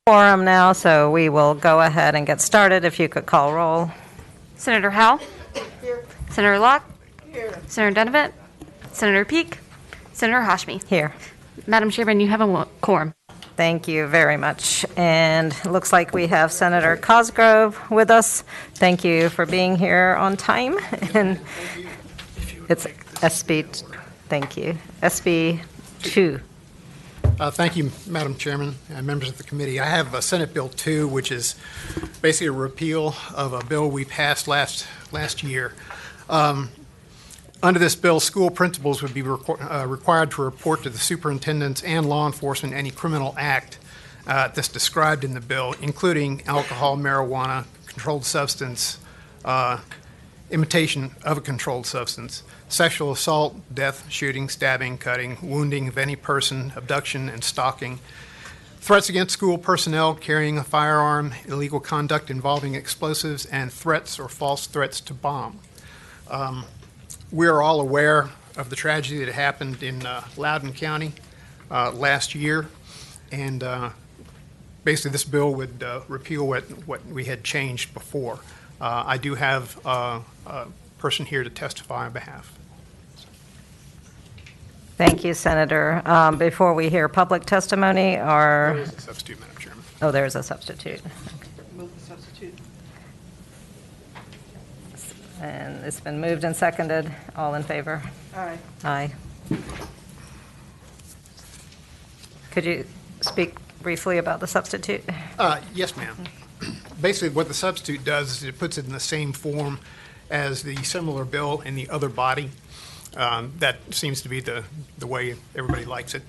Quorum now, so we will go ahead and get started. If you could call roll. Senator Howell? Here. Senator Locke? Here. Senator Donovan? Senator Peake? Senator Hashmi? Here. Madam Chairman, you have a quorum. Thank you very much. And it looks like we have Senator Cosgrove with us. Thank you for being here on time. And it's SB, thank you, SB 2. Thank you, Madam Chairman and members of the committee. I have Senate Bill 2, which is basically a repeal of a bill we passed last year. Under this bill, school principals would be required to report to the superintendents and law enforcement any criminal act that's described in the bill, including alcohol, marijuana, controlled substance, imitation of a controlled substance, sexual assault, death, shooting, stabbing, cutting, wounding of any person, abduction, and stalking, threats against school personnel, carrying a firearm, illegal conduct involving explosives, and threats or false threats to bomb. We are all aware of the tragedy that happened in Loudoun County last year, and basically this bill would repeal what we had changed before. I do have a person here to testify on behalf. Thank you, Senator. Before we hear public testimony, There is a substitute, Madam Chairman. Oh, there's a substitute. Move the substitute. And it's been moved and seconded. All in favor? Aye. Aye. Could you speak briefly about the substitute? Yes, ma'am. Basically, what the substitute does is it puts it in the same form as the similar bill in the other body. That seems to be the way everybody likes it.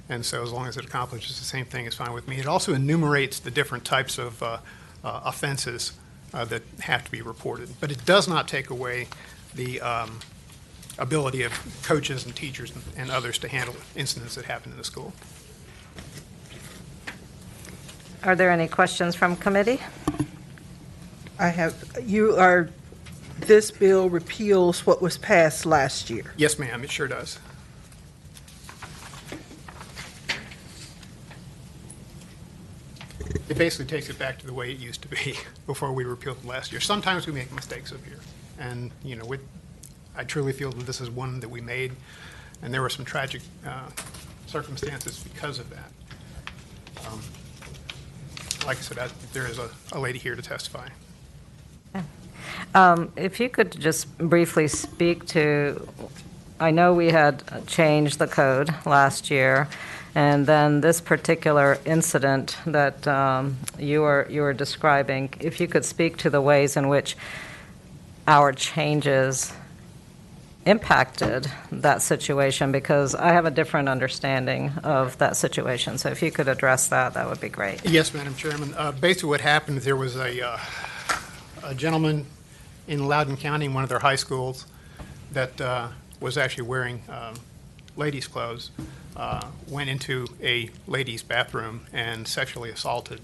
And so as long as it accomplishes the same thing, it's fine with me. It also enumerates the different types of offenses that have to be reported. But it does not take away the ability of coaches and teachers and others to handle incidents that happen in the school. Are there any questions from committee? This bill repeals what was passed last year. Yes, ma'am, it sure does. It basically takes it back to the way it used to be before we repealed it last year. Sometimes we make mistakes up here, and I truly feel that this is one that we made, and there were some tragic circumstances because of that. Like I said, there is a lady here to testify. If you could just briefly speak to, I know we had changed the code last year, and then this particular incident that you were describing, if you could speak to the ways in which our changes impacted that situation, because I have a different understanding of that situation. So if you could address that, that would be great. Yes, Madam Chairman. Basically what happened, there was a gentleman in Loudoun County in one of their high schools that was actually wearing ladies' clothes, went into a ladies' bathroom and sexually assaulted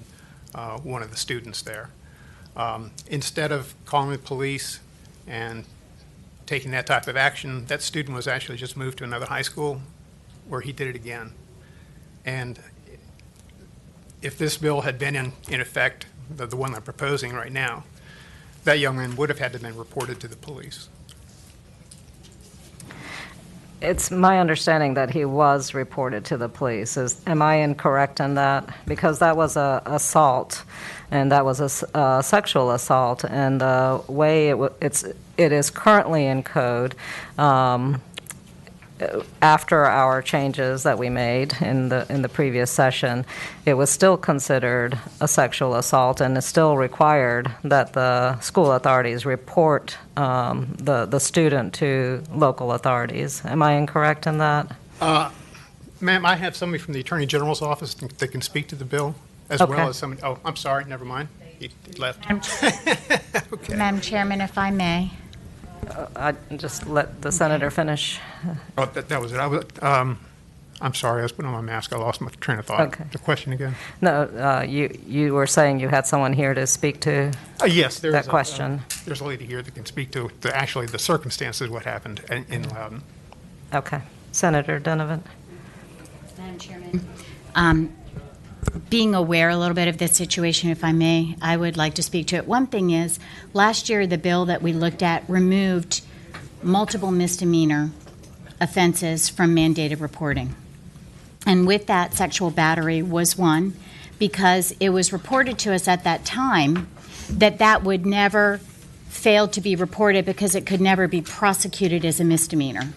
one of the students there. Instead of calling the police and taking that type of action, that student was actually just moved to another high school where he did it again. And if this bill had been in effect, the one I'm proposing right now, that young man would have had to have been reported to the police. It's my understanding that he was reported to the police. Am I incorrect in that? Because that was a assault, and that was a sexual assault, and the way it is currently in code, after our changes that we made in the previous session, it was still considered a sexual assault, and is still required that the school authorities report the student to local authorities. Am I incorrect in that? Ma'am, I have somebody from the Attorney General's office that can speak to the bill, as Okay. well as somebody. Oh, I'm sorry, never mind. He left. Okay. Madam Chairman, if I may. I just let the senator finish. Oh, that was it. I'm sorry, I was putting on my mask. I lost my train of thought. Okay. The question again? No, you were saying you had someone here to speak to Yes, there's that question. There's a lady here that can speak to actually the circumstances of what happened in Loudoun. Okay. Senator Donovan. Madam Chairman, being aware a little bit of this situation, if I may, I would like to speak to it. One thing is, last year the bill that we looked at removed multiple misdemeanor offenses from mandated reporting. And with that, sexual battery was one, because it was reported to us at that time that that would never fail to be reported because it could never be prosecuted as a misdemeanor.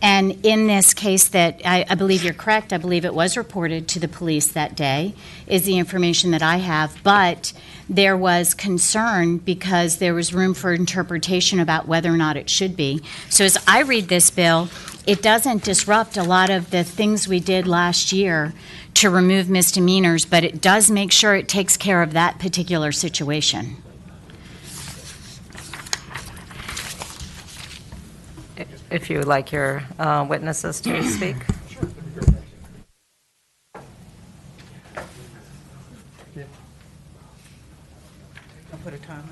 And in this case that I believe you're correct, I believe it was reported to the police that day, is the information that I have. But there was concern because there was room for interpretation about whether or not it should be. So as I read this bill, it doesn't disrupt a lot of the things we did last year to remove misdemeanors, but it does make sure it takes care of that particular situation. If you would like your witnesses to speak. I'll put a timer.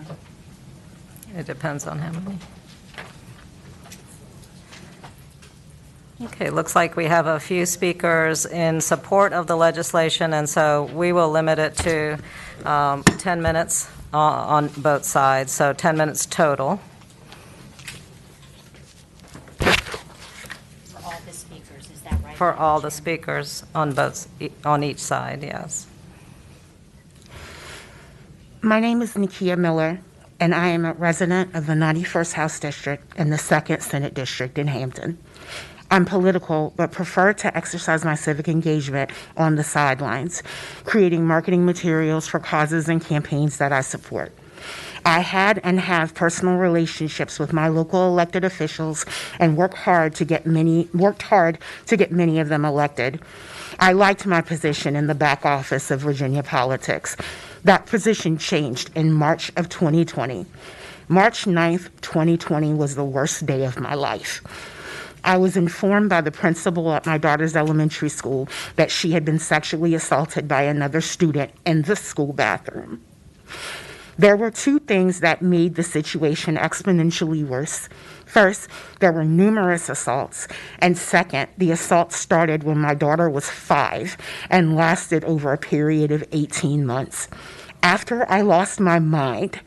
It depends on how many. Okay, looks like we have a few speakers in support of the legislation, and so we will limit it to 10 minutes on both sides, so 10 minutes total. For all the speakers, is that right? For all the speakers on each side, yes. My name is Nikia Miller, and I am a resident of the 91st House District and the 2nd Senate District in Hampton. I'm political, but prefer to exercise my civic engagement on the sidelines, creating marketing materials for causes and campaigns that I support. I had and have personal relationships with my local elected officials and worked hard to get many of them elected. I liked my position in the back office of Virginia politics. That position changed in March of 2020. March 9th, 2020 was the worst day of my life. I was informed by the principal at my daughter's elementary school that she had been sexually assaulted by another student in the school bathroom. There were two things that made the situation exponentially worse. First, there were numerous assaults, and second, the assault started when my daughter was 5 and lasted over a period of 18 months. After I lost my mind,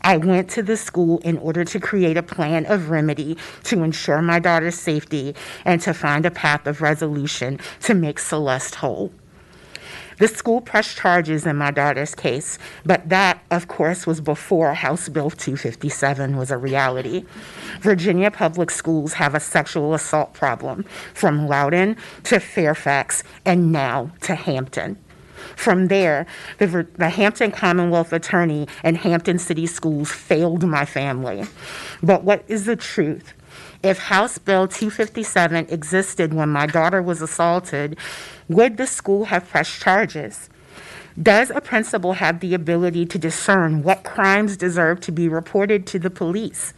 I went to the school in order to create a plan of remedy to ensure my daughter's safety and to find a path of resolution to make Celeste whole. The school pressed charges in my daughter's case, but that, of course, was before House Bill 257 was a reality. Virginia public schools have a sexual assault problem, from Loudoun to Fairfax and now to Hampton. From there, the Hampton Commonwealth Attorney and Hampton City Schools failed my family. But what is the truth? If House Bill 257 existed when my daughter was assaulted, would the school have pressed charges? Does a principal have the ability to discern what crimes deserve to be reported to the police?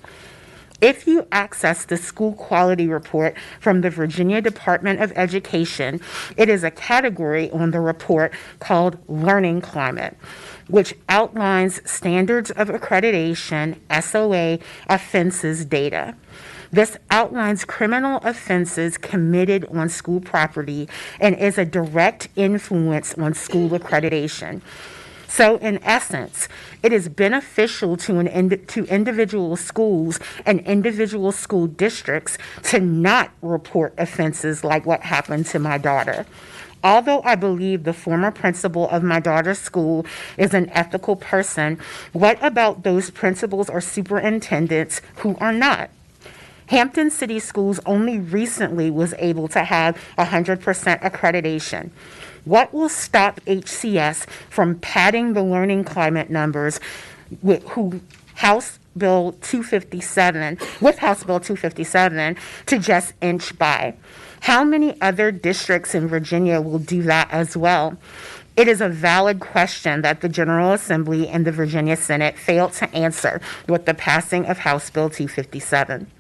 If you access the school quality report from the Virginia Department of Education, it is a category on the report called Learning Climate, which outlines standards of accreditation, SOA, offenses data. This outlines criminal offenses committed on school property and is a direct influence on school accreditation. So in essence, it is beneficial to individual schools and individual school districts to not report offenses like what happened to my daughter. Although I believe the former principal of my daughter's school is an ethical person, what about those principals or superintendents who are not? Hampton City Schools only recently was able to have 100% accreditation. What will stop HCS from padding the learning climate numbers with House Bill 257 to just inch by? How many other districts in Virginia will do that as well? It is a valid question that the General Assembly and the Virginia Senate failed to answer with the passing of House Bill 257.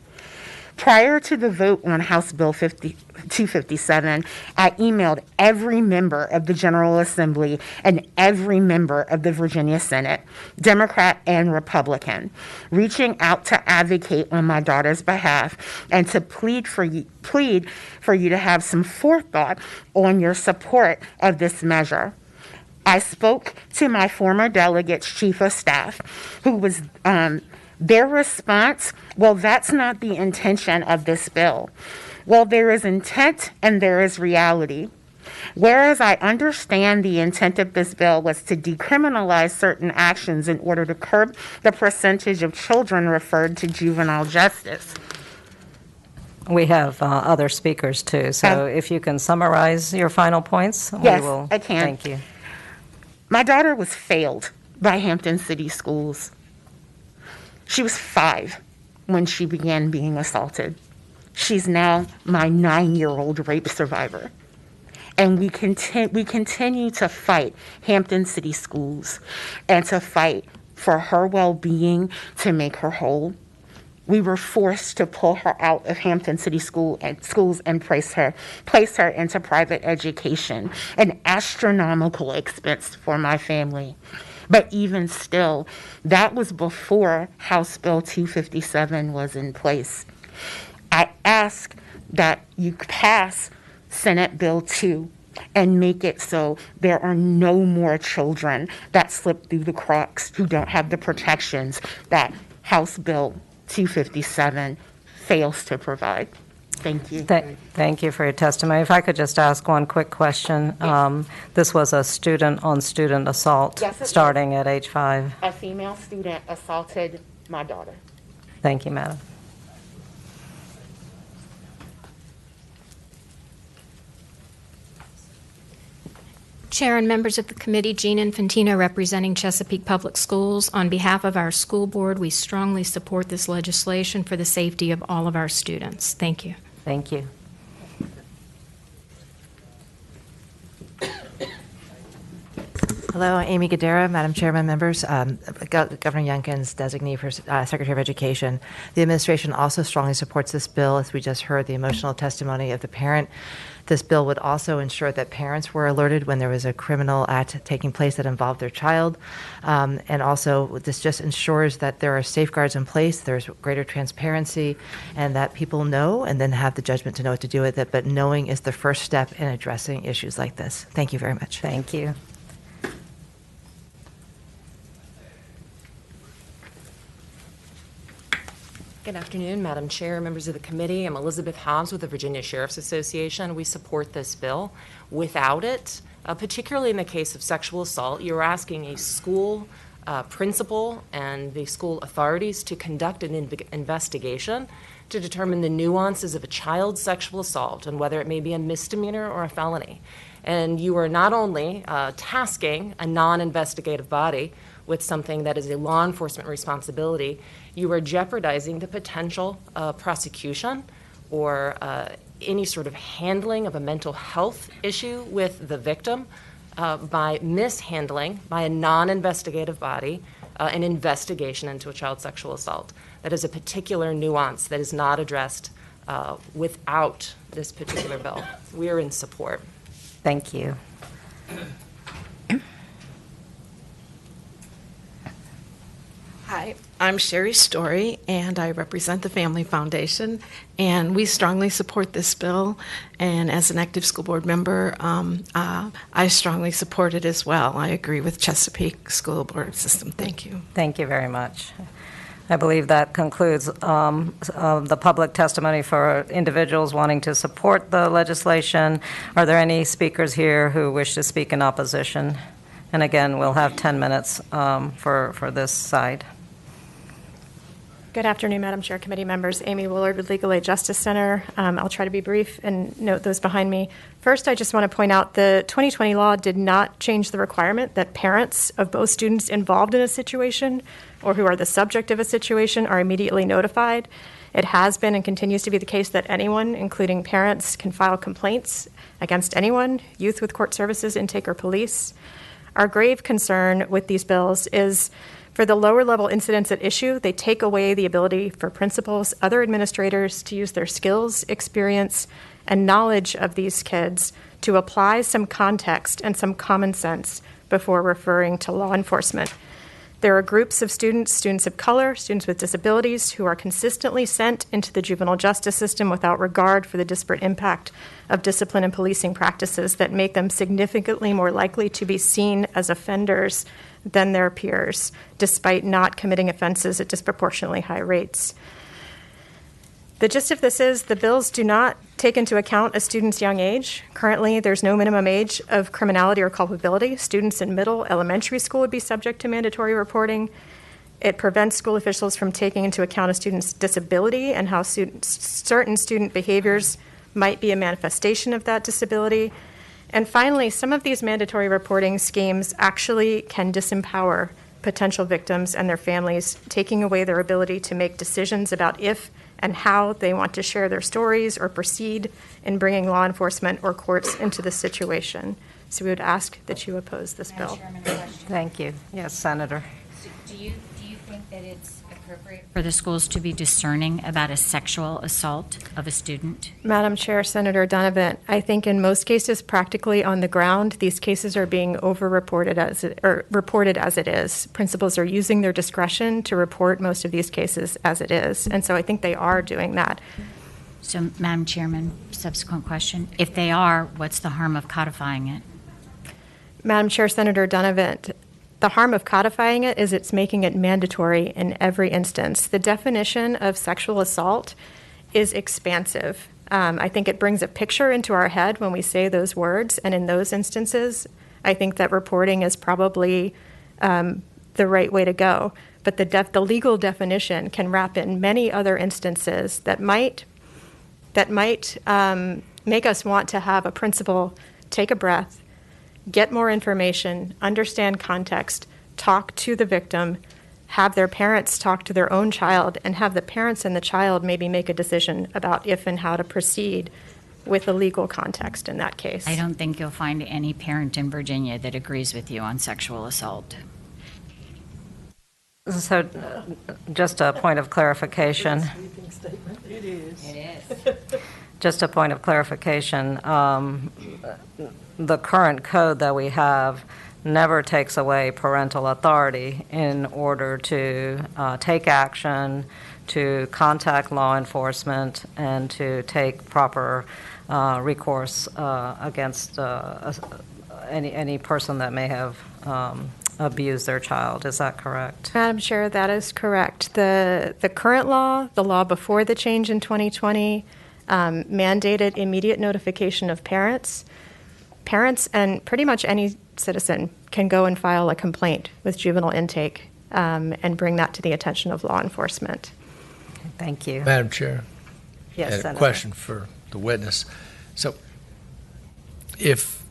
Prior to the vote on House Bill 257, I emailed every member of the General Assembly and every member of the Virginia Senate, Democrat and Republican, reaching out to advocate on my daughter's behalf and to plead for you to have some forethought on your support of this measure. I spoke to my former delegate's chief of staff, who was their response, well, that's not the intention of this bill. Well, there is intent and there is reality. Whereas I understand the intent of this bill was to decriminalize certain actions in order to curb the percentage of children referred to juvenile justice. We have other speakers too, so if you can summarize your final points, Yes, we will. I can. Thank you. My daughter was failed by Hampton City Schools. She was 5 when she began being assaulted. She's now my 9-year-old rape survivor. And we continue to fight Hampton City Schools and to fight for her well-being, to make her whole. We were forced to pull her out of Hampton City schools and place her into private education, an astronomical expense for my family. But even still, that was before House Bill 257 was in place. I ask that you pass Senate Bill 2 and make it so there are no more children that slip through the cracks who don't have the protections that House Bill 257 fails to provide. Thank you. Thank you for your testimony. If I could just ask one quick question. This was a student-on-student assault, Yes, it starting at age 5. A female student assaulted my daughter. Thank you, madam. Chair and members of the committee, Jean Infantino representing Chesapeake Public Schools. On behalf of our school board, we strongly support this legislation for the safety of all of our students. Thank you. Thank you. Hello, Amy Gadara, Madam Chairman, members. Governor Youngkin's designee for Secretary of Education. The administration also strongly supports this bill. As we just heard the emotional testimony of the parent, this bill would also ensure that parents were alerted when there was a criminal act taking place that involved their child. And also, this just ensures that there are safeguards in place, there's greater transparency, and that people know and then have the judgment to know what to do with it. But knowing is the first step in addressing issues like this. Thank you very much. Thank you. Good afternoon, Madam Chair, members of the committee. I'm Elizabeth Hobbs with the Virginia Sheriff's Association. We support this bill. Without it, particularly in the case of sexual assault, you're asking a school principal and the school authorities to conduct an investigation to determine the nuances of a child's sexual assault and whether it may be a misdemeanor or a felony. And you are not only tasking a non-investigative body with something that is a law enforcement responsibility, you are jeopardizing the potential prosecution or any sort of handling of a mental health issue with the victim by mishandling by a non-investigative body an investigation into a child sexual assault. That is a particular nuance that is not addressed without this particular bill. We are in support. Thank you. Hi, I'm Sherry Story, and I represent the Family Foundation, and we strongly support this bill. And as an active school board member, I strongly support it as well. I agree with Chesapeake School Board System. Thank you. Thank you very much. I believe that concludes the public testimony for individuals wanting to support the legislation. Are there any speakers here who wish to speak in opposition? And again, we'll have 10 minutes for this side. Good afternoon, Madam Chair, committee members. Amy Willard with Legal Aid Justice Center. I'll try to be brief and note those behind me. First, I just want to point out the 2020 law did not change the requirement that parents of both students involved in a situation or who are the subject of a situation are immediately notified. It has been and continues to be the case that anyone, including parents, can file complaints against anyone, youth with court services, intake, or police. Our grave concern with these bills is for the lower level incidents at issue, they take away the ability for principals, other administrators to use their skills, experience, and knowledge of these kids to apply some context and some common sense before referring to law enforcement. There are groups of students, students of color, students with disabilities, who are consistently sent into the juvenile justice system without regard for the disparate impact of discipline and policing practices that make them significantly more likely to be seen as offenders than their peers, despite not committing offenses at disproportionately high rates. The gist of this is the bills do not take into account a student's young age. Currently, there's no minimum age of criminality or culpability. Students in middle, elementary school would be subject to mandatory reporting. It prevents school officials from taking into account a student's disability and how certain student behaviors might be a manifestation of that disability. And finally, some of these mandatory reporting schemes actually can disempower potential victims and their families, taking away their ability to make decisions about if and how they want to share their stories or proceed in bringing law enforcement or courts into the situation. So we would ask that you oppose this bill. Thank you. Yes, Senator. Do you think that it's appropriate for the schools to be discerning about a sexual assault of a student? Madam Chair, Senator Donovan, I think in most cases, practically on the ground, these cases are being reported as it is. Principals are using their discretion to report most of these cases as it is, and so I think they are doing that. So, Madam Chairman, subsequent question. If they are, what's the harm of codifying it? Madam Chair, Senator Donovan, the harm of codifying it is it's making it mandatory in every instance. The definition of sexual assault is expansive. I think it brings a picture into our head when we say those words, and in those instances, I think that reporting is probably the right way to go. But the legal definition can wrap in many other instances that might make us want to have a principal take a breath, get more information, understand context, talk to the victim, have their parents talk to their own child, and have the parents and the child maybe make a decision about if and how to proceed with the legal context in that case. I don't think you'll find any parent in Virginia that agrees with you on sexual assault. So, just a point of clarification. It is. It is. Just a point of clarification. The current code that we have never takes away parental authority in order to take action, to contact law enforcement, and to take proper recourse against any person that may have abused their child. Is that correct? Madam Chair, that is correct. The current law, the law before the change in 2020, mandated immediate notification of parents. Parents and pretty much any citizen can go and file a complaint with juvenile intake and bring that to the attention of law enforcement. Thank you. Madam Chair. Yes, I had a Senator. question for the witness. So if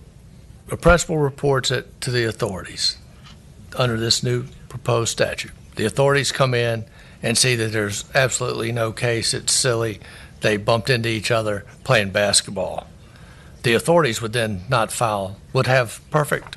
a principal reports it to the authorities under this new proposed statute, the authorities come in and see that there's absolutely no case, it's silly, they bumped into each other playing basketball. The authorities would then would have perfect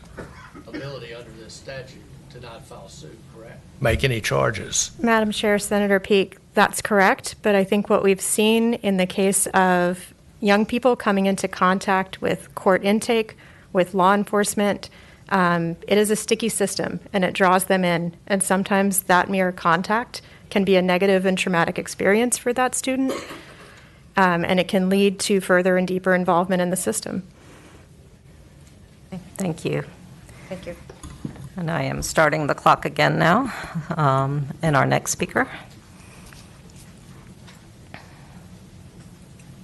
ability under this statute to not file suit, correct? Make any charges. Madam Chair, Senator Peake, that's correct, but I think what we've seen in the case of young people coming into contact with court intake, with law enforcement, it is a sticky system and it draws them in, and sometimes that mere contact can be a negative and traumatic experience for that student. And it can lead to further and deeper involvement in the system. Thank you. Thank you. And I am starting the clock again now. And our next speaker.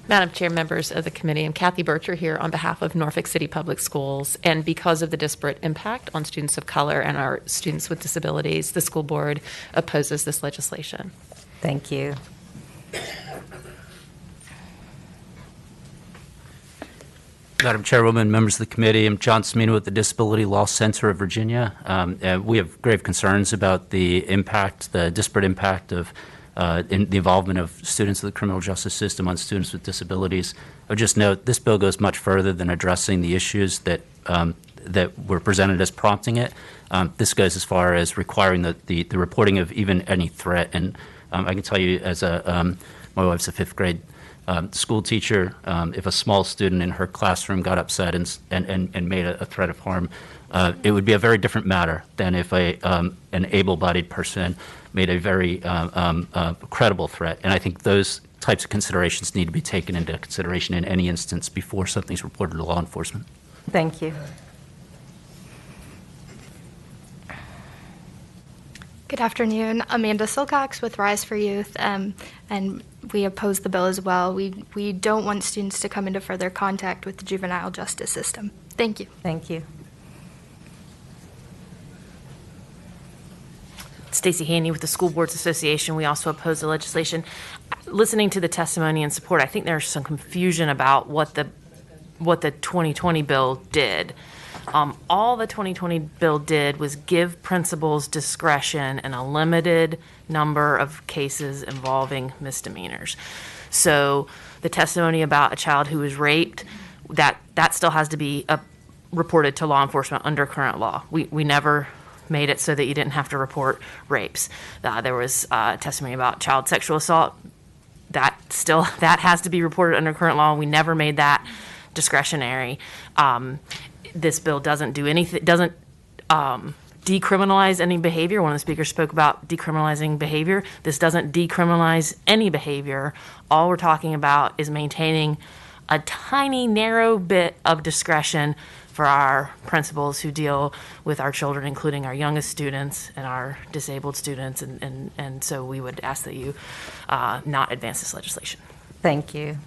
Madam Chair, members of the committee, I'm Kathy Bircher here on behalf of Norfolk City Public Schools. And because of the disparate impact on students of color and our students with disabilities, the school board opposes this legislation. Thank you. Madam Chairwoman, members of the committee, I'm John Smino with the Disability Law Center of Virginia. We have grave concerns about the impact, the disparate impact of in the involvement of students of the criminal justice system on students with disabilities. I would just note this bill goes much further than addressing the issues that were presented as prompting it. This goes as far as requiring the reporting of even any threat. And I can tell you, as my wife's a fifth grade school teacher, if a small student in her classroom got upset and made a threat of harm, It would be a very different matter than if an able-bodied person made a very credible threat. And I think those types of considerations need to be taken into consideration in any instance before something's reported to law enforcement. Thank you. Good afternoon. Amanda Silcox with Rise for Youth, and we oppose the bill as well. We don't want students to come into further contact with the juvenile justice system. Thank you. Thank you. Stacey Haney with the School Boards Association. We also oppose the legislation. Listening to the testimony and support, I think there's some confusion about what the 2020 bill did. All the 2020 bill did was give principals discretion in a limited number of cases involving misdemeanors. So the testimony about a child who was raped, that still has to be reported to law enforcement under current law. We never made it so that you didn't have to report rapes. There was testimony about child sexual assault. That has to be reported under current law. We never made that discretionary. This bill doesn't do anything, doesn't decriminalize any behavior. One of the speakers spoke about decriminalizing behavior. This doesn't decriminalize any behavior. All we're talking about is maintaining a tiny, narrow bit of discretion for our principals who deal with our children, including our youngest students and our disabled students. And so we would ask that you not advance this legislation. Thank you.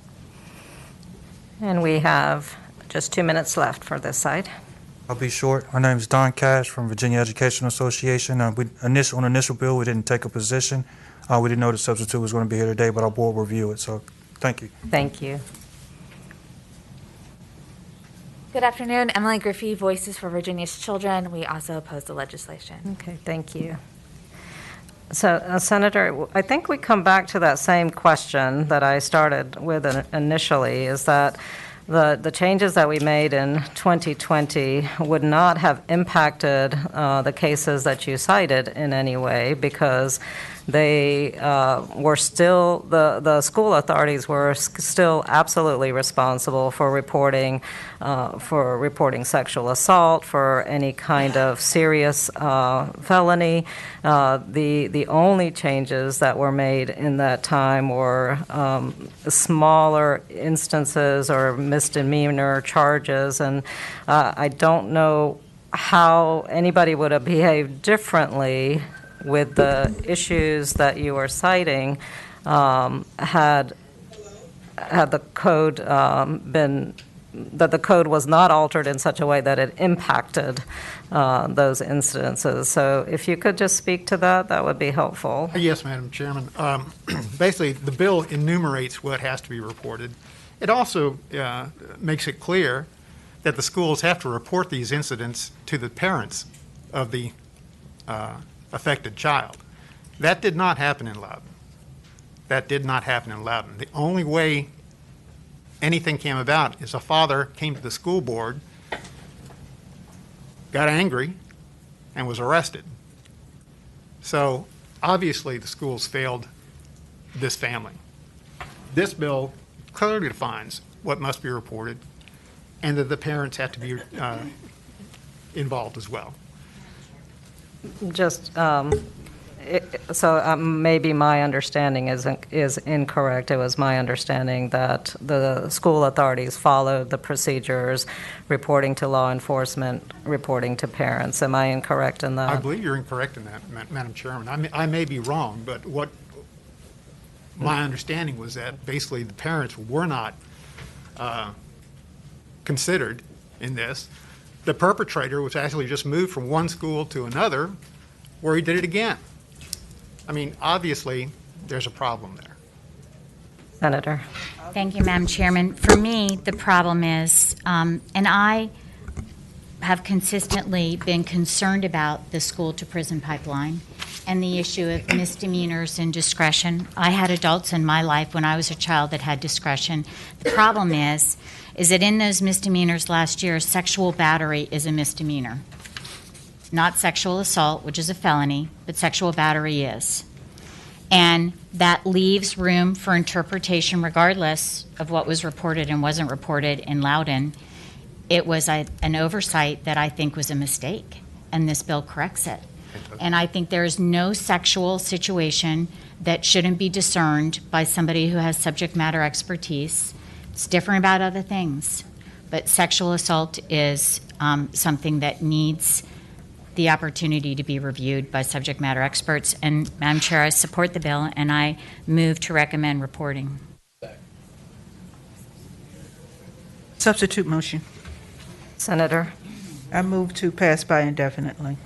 And we have just 2 minutes left for this side. I'll be short. My name is Don Cash from Virginia Educational Association. On the initial bill, we didn't take a position. We didn't know the substitute was going to be here today, but our board will review it. So thank you. Thank you. Good afternoon. Emily Griffey, Voices for Virginia's Children. We also oppose the legislation. Okay, thank you. So, Senator, I think we come back to that same question that I started with initially, is that the changes that we made in 2020 would not have impacted the cases that you cited in any way, because they were still, the school authorities were still absolutely responsible for reporting sexual assault, for any kind of serious felony. The only changes that were made in that time were smaller instances or misdemeanor charges, and I don't know how anybody would have behaved differently with the issues that you are citing had the code been, that the code was not altered in such a way that it impacted those incidences. So if you could just speak to that, that would be helpful. Yes, Madam Chairman. Basically, the bill enumerates what has to be reported. It also makes it clear that the schools have to report these incidents to the parents of the affected child. That did not happen in Loudoun. The only way anything came about is a father came to the school board, got angry, and was arrested. So obviously the schools failed this family. This bill clearly defines what must be reported, and that the parents have to be involved as well. Just maybe my understanding is incorrect. It was my understanding that the school authorities followed the procedures, reporting to law enforcement, reporting to parents. Am I incorrect in that? I believe you're incorrect in that, Madam Chairman. I may be wrong, but what my understanding was that basically the parents were not considered in this. The perpetrator was actually just moved from one school to another where he did it again. I mean, obviously, there's a problem there. Senator. Thank you, Madam Chairman. For me, the problem is, and I have consistently been concerned about the school-to-prison pipeline and the issue of misdemeanors and discretion. I had adults in my life when I was a child that had discretion. The problem is that in those misdemeanors last year, sexual battery is a misdemeanor. Not sexual assault, which is a felony, but sexual battery is. And that leaves room for interpretation regardless of what was reported and wasn't reported in Loudoun. it was an oversight that I think was a mistake, and this bill corrects it. And I think there is no sexual situation that shouldn't be discerned by somebody who has subject matter expertise. It's different about other things, but sexual assault is something that needs the opportunity to be reviewed by subject matter experts. And Madam Chair, I support the bill, and I move to recommend reporting. Substitute motion. Senator? I move to pass by indefinitely.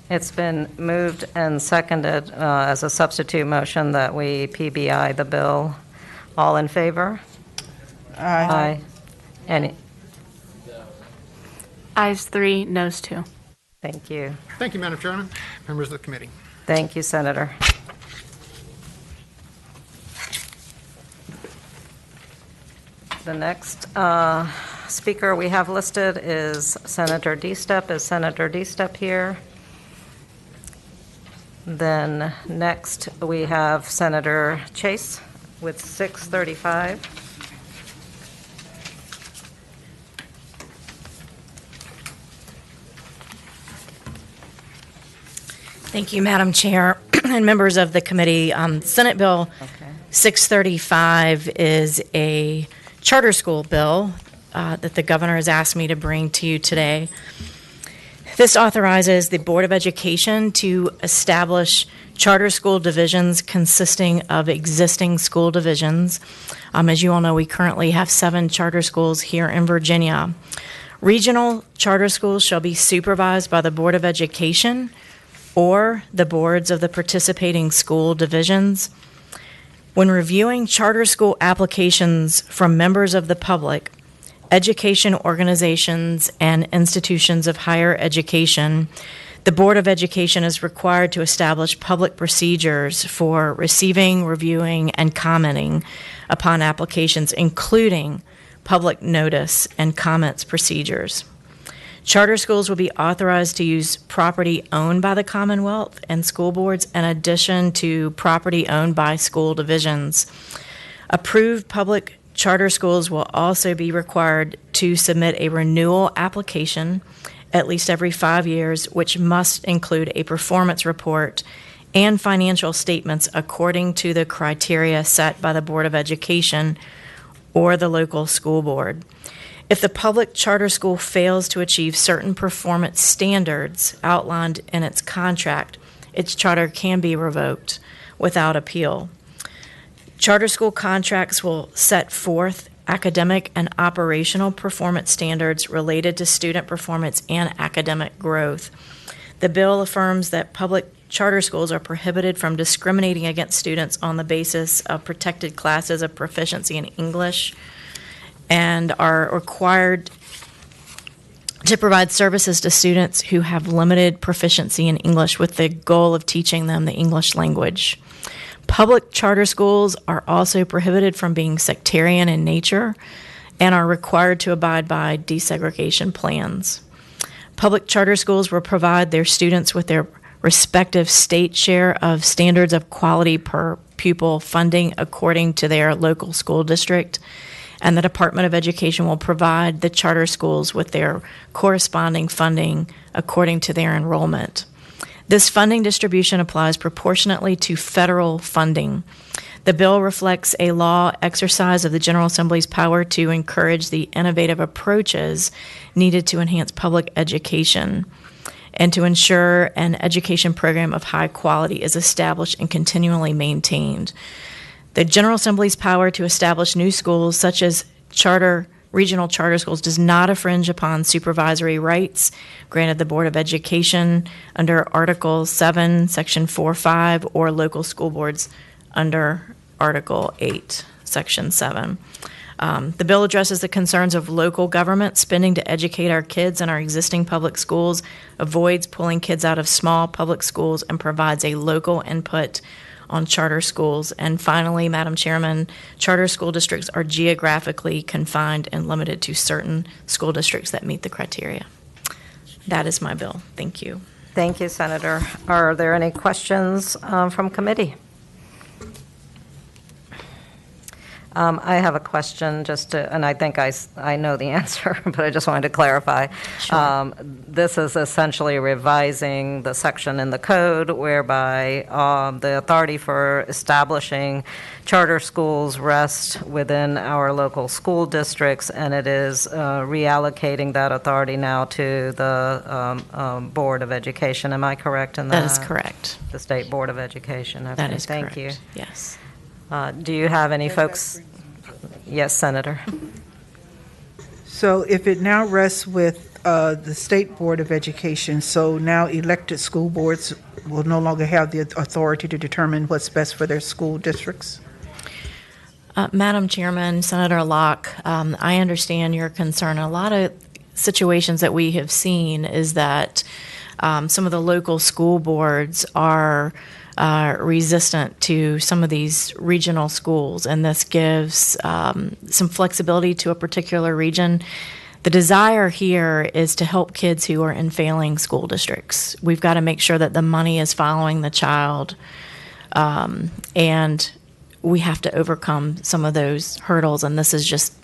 It's been moved and seconded as a substitute motion that we PBI the bill. All in favor? Aye. Any? Ayes 3, noes 2. Thank you. Thank you, Madam Chairman, members of the committee. Thank you, Senator. The next speaker we have listed is Senator D-Step. Is Senator D-Step here? Then next we have Senator Chase with 635. Thank you, Madam Chair and members of the committee. Senate Bill 635 is a charter school bill that the governor has asked me to bring to you today. This authorizes the Board of Education to establish charter school divisions consisting of existing school divisions. As you all know, we currently have 7 charter schools here in Virginia. Regional charter schools shall be supervised by the Board of Education or the boards of the participating school divisions. When reviewing charter school applications from members of the public, education organizations, and institutions of higher education, the Board of Education is required to establish public procedures for receiving, reviewing, and commenting upon applications, including public notice and comments procedures. Charter schools will be authorized to use property owned by the Commonwealth and school boards in addition to property owned by school divisions. Approved public charter schools will also be required to submit a renewal application at least every 5 years, which must include a performance report and financial statements according to the criteria set by the Board of Education or the local school board. If the public charter school fails to achieve certain performance standards outlined in its contract, its charter can be revoked without appeal. Charter school contracts will set forth academic and operational performance standards related to student performance and academic growth. The bill affirms that public charter schools are prohibited from discriminating against students on the basis of protected classes of proficiency in English and are required to provide services to students who have limited proficiency in English with the goal of teaching them the English language. Public charter schools are also prohibited from being sectarian in nature and are required to abide by desegregation plans. Public charter schools will provide their students with their respective state share of standards of quality per pupil funding according to their local school district, and the Department of Education will provide the charter schools with their corresponding funding according to their enrollment. This funding distribution applies proportionately to federal funding. The bill reflects a law exercise of the General Assembly's power to encourage the innovative approaches needed to enhance public education and to ensure an education program of high quality is established and continually maintained. The General Assembly's power to establish new schools, such as regional charter schools, does not infringe upon supervisory rights granted the Board of Education under Article 7, Section 4.5, or local school boards under Article 8, Section 7. The bill addresses the concerns of local government spending to educate our kids in our existing public schools, avoids pulling kids out of small public schools, and provides a local input on charter schools. And finally, Madam Chairman, charter school districts are geographically confined and limited to certain school districts that meet the criteria. That is my bill. Thank you. Thank you, Senator. Are there any questions from committee? I have a question and I think I know the answer, but I just wanted to clarify. Sure. This is essentially revising the section in the code whereby the authority for establishing charter schools rests within our local school districts, and it is reallocating that authority now to the Board of Education. Am I correct in that? That is correct. The State Board of Education. Okay, That is thank correct. you. Yes. Do you have any folks? Yes, Senator. So if it now rests with the State Board of Education, so now elected school boards will no longer have the authority to determine what's best for their school districts? Madam Chairman, Senator Locke, I understand your concern. A lot of situations that we have seen is that some of the local school boards are resistant to some of these regional schools, and this gives some flexibility to a particular region. The desire here is to help kids who are in failing school districts. We've got to make sure that the money is following the child, and we have to overcome some of those hurdles. And this is just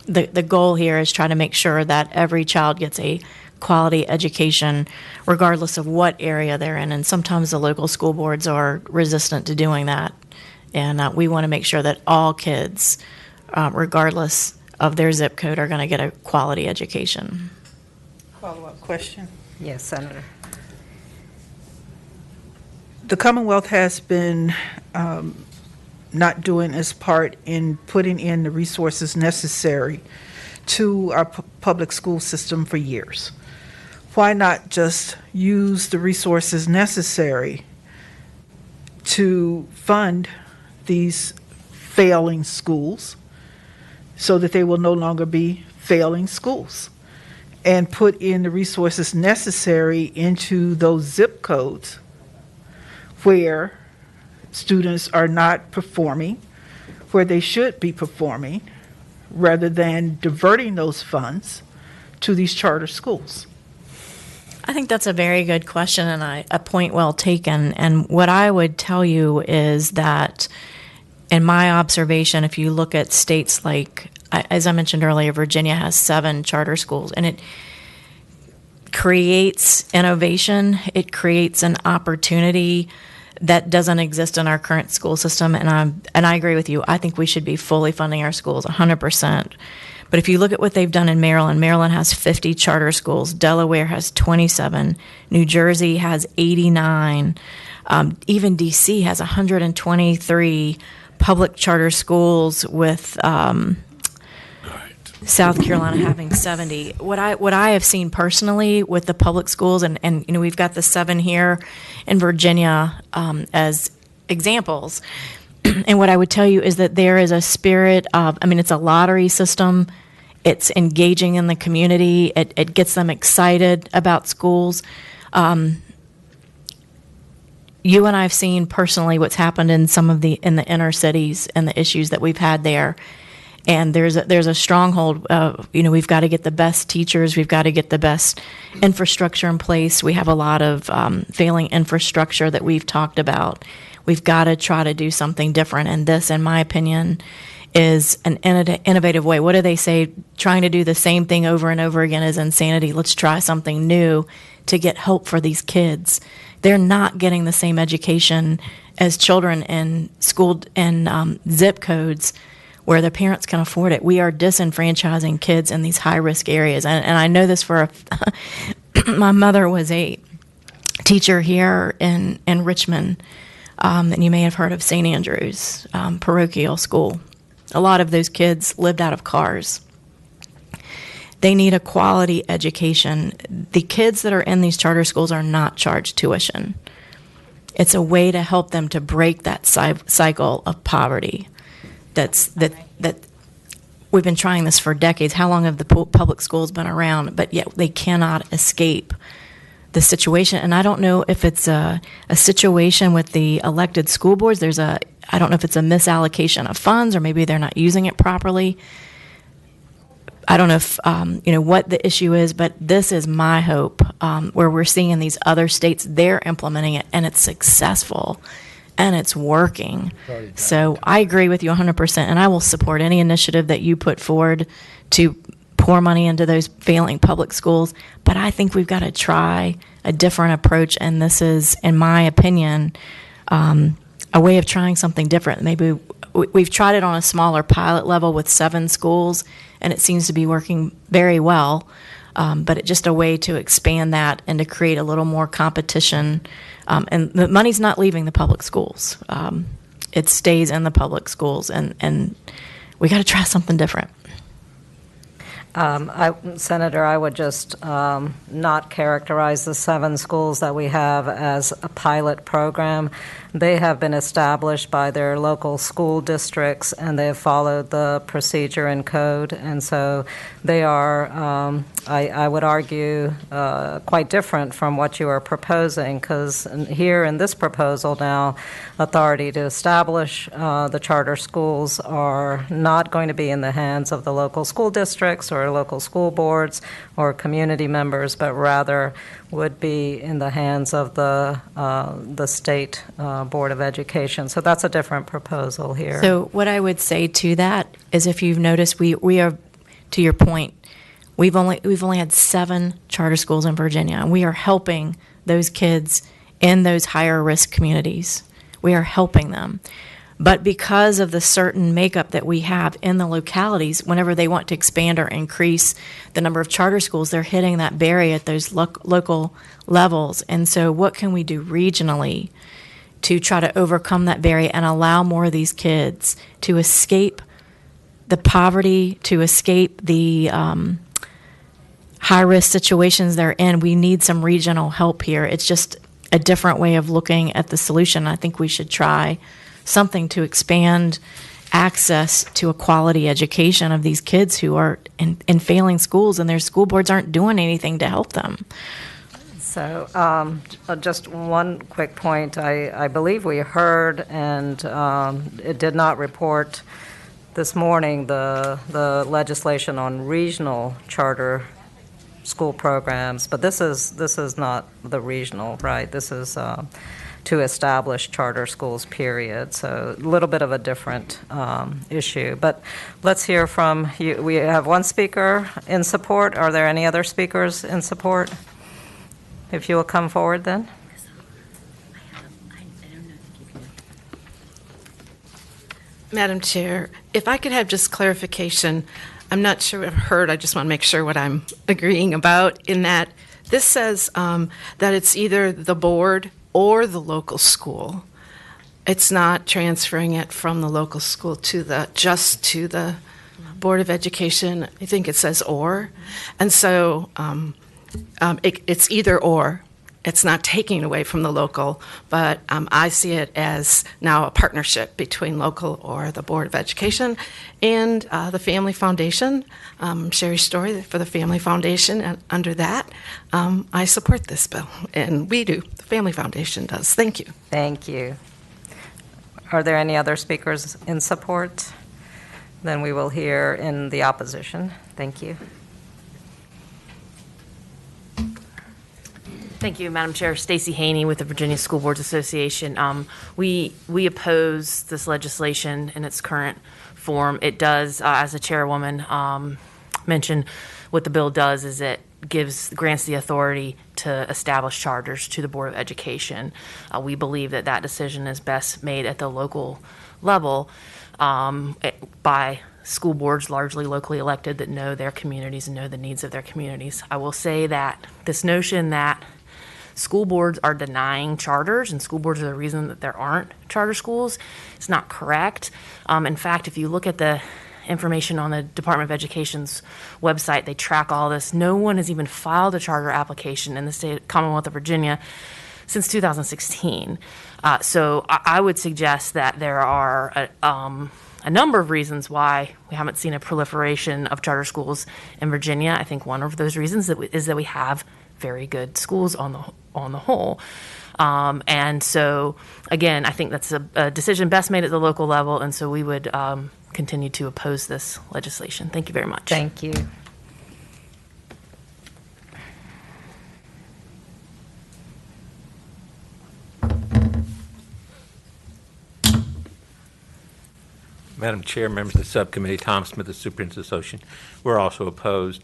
the goal here is try to make sure that every child gets a quality education regardless of what area they're in. And sometimes the local school boards are resistant to doing that. And we want to make sure that all kids, regardless of their zip code, are going to get a quality education. Follow-up question. Yes, Senator. The Commonwealth has been not doing its part in putting in the resources necessary to our public school system for years. Why not just use the resources necessary to fund these failing schools so that they will no longer be failing schools, and put in the resources necessary into those zip codes where students are not performing where they should be performing, rather than diverting those funds to these charter schools? I think that's a very good question and a point well taken. And what I would tell you is that, in my observation, if you look at states like, as I mentioned earlier, Virginia has 7 charter schools, and it creates innovation. It creates an opportunity that doesn't exist in our current school system. And I agree with you. I think we should be fully funding our schools 100%. But if you look at what they've done in Maryland, Maryland has 50 charter schools. Delaware has 27. New Jersey has 89. Even D.C. has 123 public charter schools, with South Carolina having 70. What I have seen personally with the public schools, and you know, we've got the 7 here in Virginia as examples. And what I would tell you is that there is a spirit of, I mean, it's a lottery system. It's engaging in the community. It gets them excited about schools. You and I have seen personally what's happened in some of in the inner cities and the issues that we've had there. And there's a stronghold. You know, we've got to get the best teachers. We've got to get the best infrastructure in place. We have a lot of failing infrastructure that we've talked about. We've got to try to do something different. And this, in my opinion, is an innovative way. What do they say? Trying to do the same thing over and over again is insanity. Let's try something new to get hope for these kids. They're not getting the same education as children in school and zip codes where their parents can afford it. We are disenfranchising kids in these high-risk areas. And I know this for my mother was a teacher here in Richmond, and you may have heard of St. Andrew's parochial school. A lot of those kids lived out of cars. They need a quality education. The kids that are in these charter schools are not charged tuition. It's a way to help them to break that cycle of poverty. That we've been trying this for decades. How long have the public schools been around? But yet they cannot escape the situation. And I don't know if it's a situation with the elected school boards. I don't know if it's a misallocation of funds, or maybe they're not using it properly. I don't know if you know what the issue is, but this is my hope, where we're seeing in these other states they're implementing it and it's successful. and it's working. So I agree with you 100%, and I will support any initiative that you put forward to pour money into those failing public schools. But I think we've got to try a different approach, and this is, in my opinion, a way of trying something different. Maybe we've tried it on a smaller pilot level with 7 schools, and it seems to be working very well. But it's just a way to expand that and to create a little more competition. And the money's not leaving the public schools. It stays in the public schools, and we got to try something different. Senator, I would just not characterize the 7 schools that we have as a pilot program. They have been established by their local school districts, and they have followed the procedure and code. And so they are, I would argue, quite different from what you are proposing, because here in this proposal now, authority to establish the charter schools are not going to be in the hands of the local school districts or local school boards or community members, but rather would be in the hands of the state Board of Education. So that's a different proposal here. So what I would say to that is, if you've noticed, we are, to your point, we've only had 7 charter schools in Virginia, and we are helping those kids in those higher risk communities. We are helping them. But because of the certain makeup that we have in the localities, whenever they want to expand or increase the number of charter schools, they're hitting that barrier at those local levels. And so what can we do regionally to try to overcome that barrier and allow more of these kids to escape the poverty, to escape the high-risk situations they're in? We need some regional help here. It's just a different way of looking at the solution. I think we should try something to expand access to a quality education of these kids who are in failing schools, and their school boards aren't doing anything to help them. So just one quick point. I believe we heard, and it did not report this morning, the legislation on regional charter school programs, but this is not the regional, right? This is to establish charter schools, period. So a little bit of a different issue. But let's hear from you. We have one speaker in support. Are there any other speakers in support? If you will come forward then. Madam Chair, if I could have just clarification, I'm not sure I've heard, I just want to make sure what I'm agreeing about, in that this says that it's either the board or the local school. It's not transferring it from the local school to the Board of Education. I think it says or. And so it's either or. It's not taking away from the local, but I see it as now a partnership between local or the Board of Education and the Family Foundation. Sherry Story for the Family Foundation, and under that, I support this bill, and we do. The Family Foundation does. Thank you. Thank you. Are there any other speakers in support? Then we will hear in the opposition. Thank you. Thank you, Madam Chair. Stacey Haney with the Virginia School Boards Association. We oppose this legislation in its current form. It does, as the chairwoman mentioned, what the bill does is it grants the authority to establish charters to the Board of Education. We believe that decision is best made at the local level by school boards largely locally elected that know their communities and know the needs of their communities. I will say that this notion that school boards are denying charters and school boards are the reason that there aren't charter schools is not correct. In fact, if you look at the information on the Department of Education's website, they track all this. No one has even filed a charter application in the state Commonwealth of Virginia since 2016. So I would suggest that there are a number of reasons why we haven't seen a proliferation of charter schools in Virginia. I think one of those reasons is that we have very good schools on the whole. And so, again, I think that's a decision best made at the local level, and so we would continue to oppose this legislation. Thank you very much. Thank you. Madam Chair, members of the subcommittee, Tom Smith, the Superintendent's Association, we're also opposed.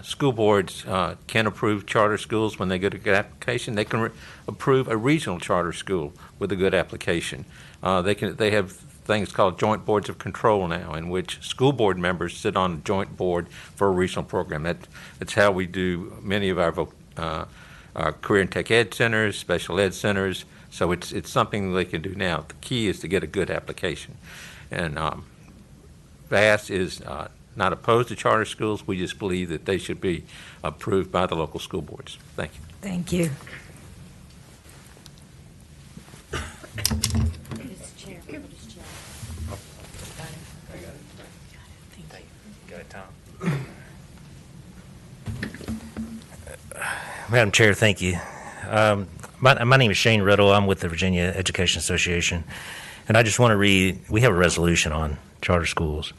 School boards can approve charter schools when they get a good application. They can approve a regional charter school with a good application. They have things called joint boards of control now, in which school board members sit on a joint board for a regional program. That's how we do many of our career and tech ed centers, special ed centers. So it's something they can do now. The key is to get a good application. And VAS is not opposed to charter schools. We just believe that they should be approved by the local school boards. Thank you. Thank you. Madam Chair, thank you. My name is Shane Riddle. I'm with the Virginia Education Association. And I just want to read, we have a resolution on charter schools.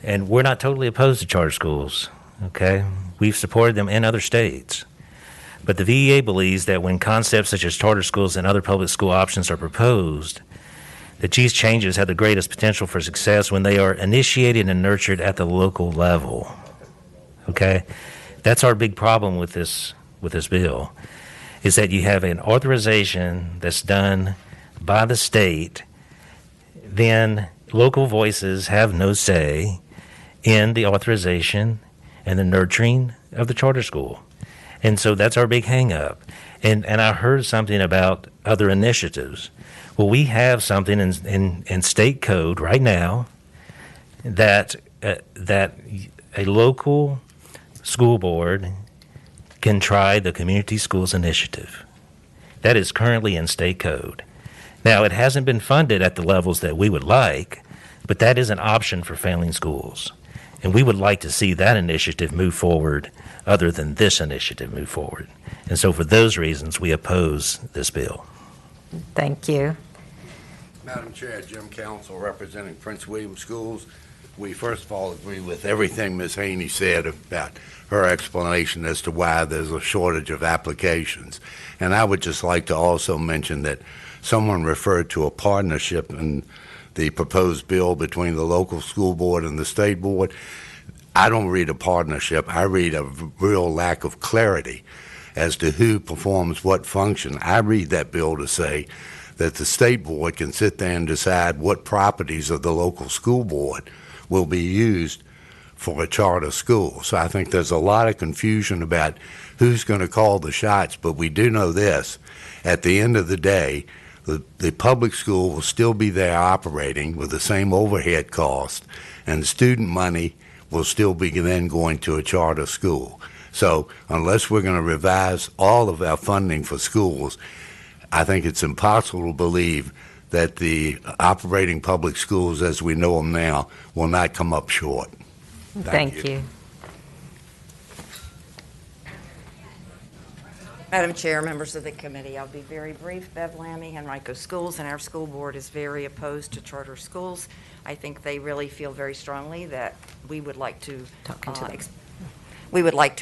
And we're not totally opposed to charter schools, okay? We've supported them in other states. But the VEA believes that when concepts such as charter schools and other public school options are proposed, that these changes have the greatest potential for success when they are initiated and nurtured at the local level, okay? That's our big problem with this bill, is that you have an authorization that's done by the state, then local voices have no say in the authorization and the nurturing of the charter school. And so that's our big hang up. And I heard something about other initiatives. Well, we have something in state code right now that a local school board can try the Community Schools Initiative. That is currently in state code. Now, it hasn't been funded at the levels that we would like, but that is an option for failing schools. And we would like to see that initiative move forward other than this initiative move forward. And so for those reasons, we oppose this bill. Thank you. Madam Chair, Jim Council representing Prince William Schools. We first of all agree with everything Ms. Haney said about her explanation as to why there's a shortage of applications. And I would just like to also mention that someone referred to a partnership in the proposed bill between the local school board and the state board. I don't read a partnership. I read a real lack of clarity as to who performs what function. I read that bill to say that the state board can sit there and decide what properties of the local school board will be used for a charter school. So I think there's a lot of confusion about who's going to call the shots, but we do know this. At the end of the day, the public school will still be there operating with the same overhead cost, and student money will still be then going to a charter school. So unless we're going to revise all of our funding for schools, I think it's impossible to believe that the operating public schools as we know them now will not come up short. Thank you. Madam Chair, members of the committee, I'll be very brief. Bev Lammy, Henrico Schools, and our school board is very opposed to charter schools. I think they really feel very strongly that we would like to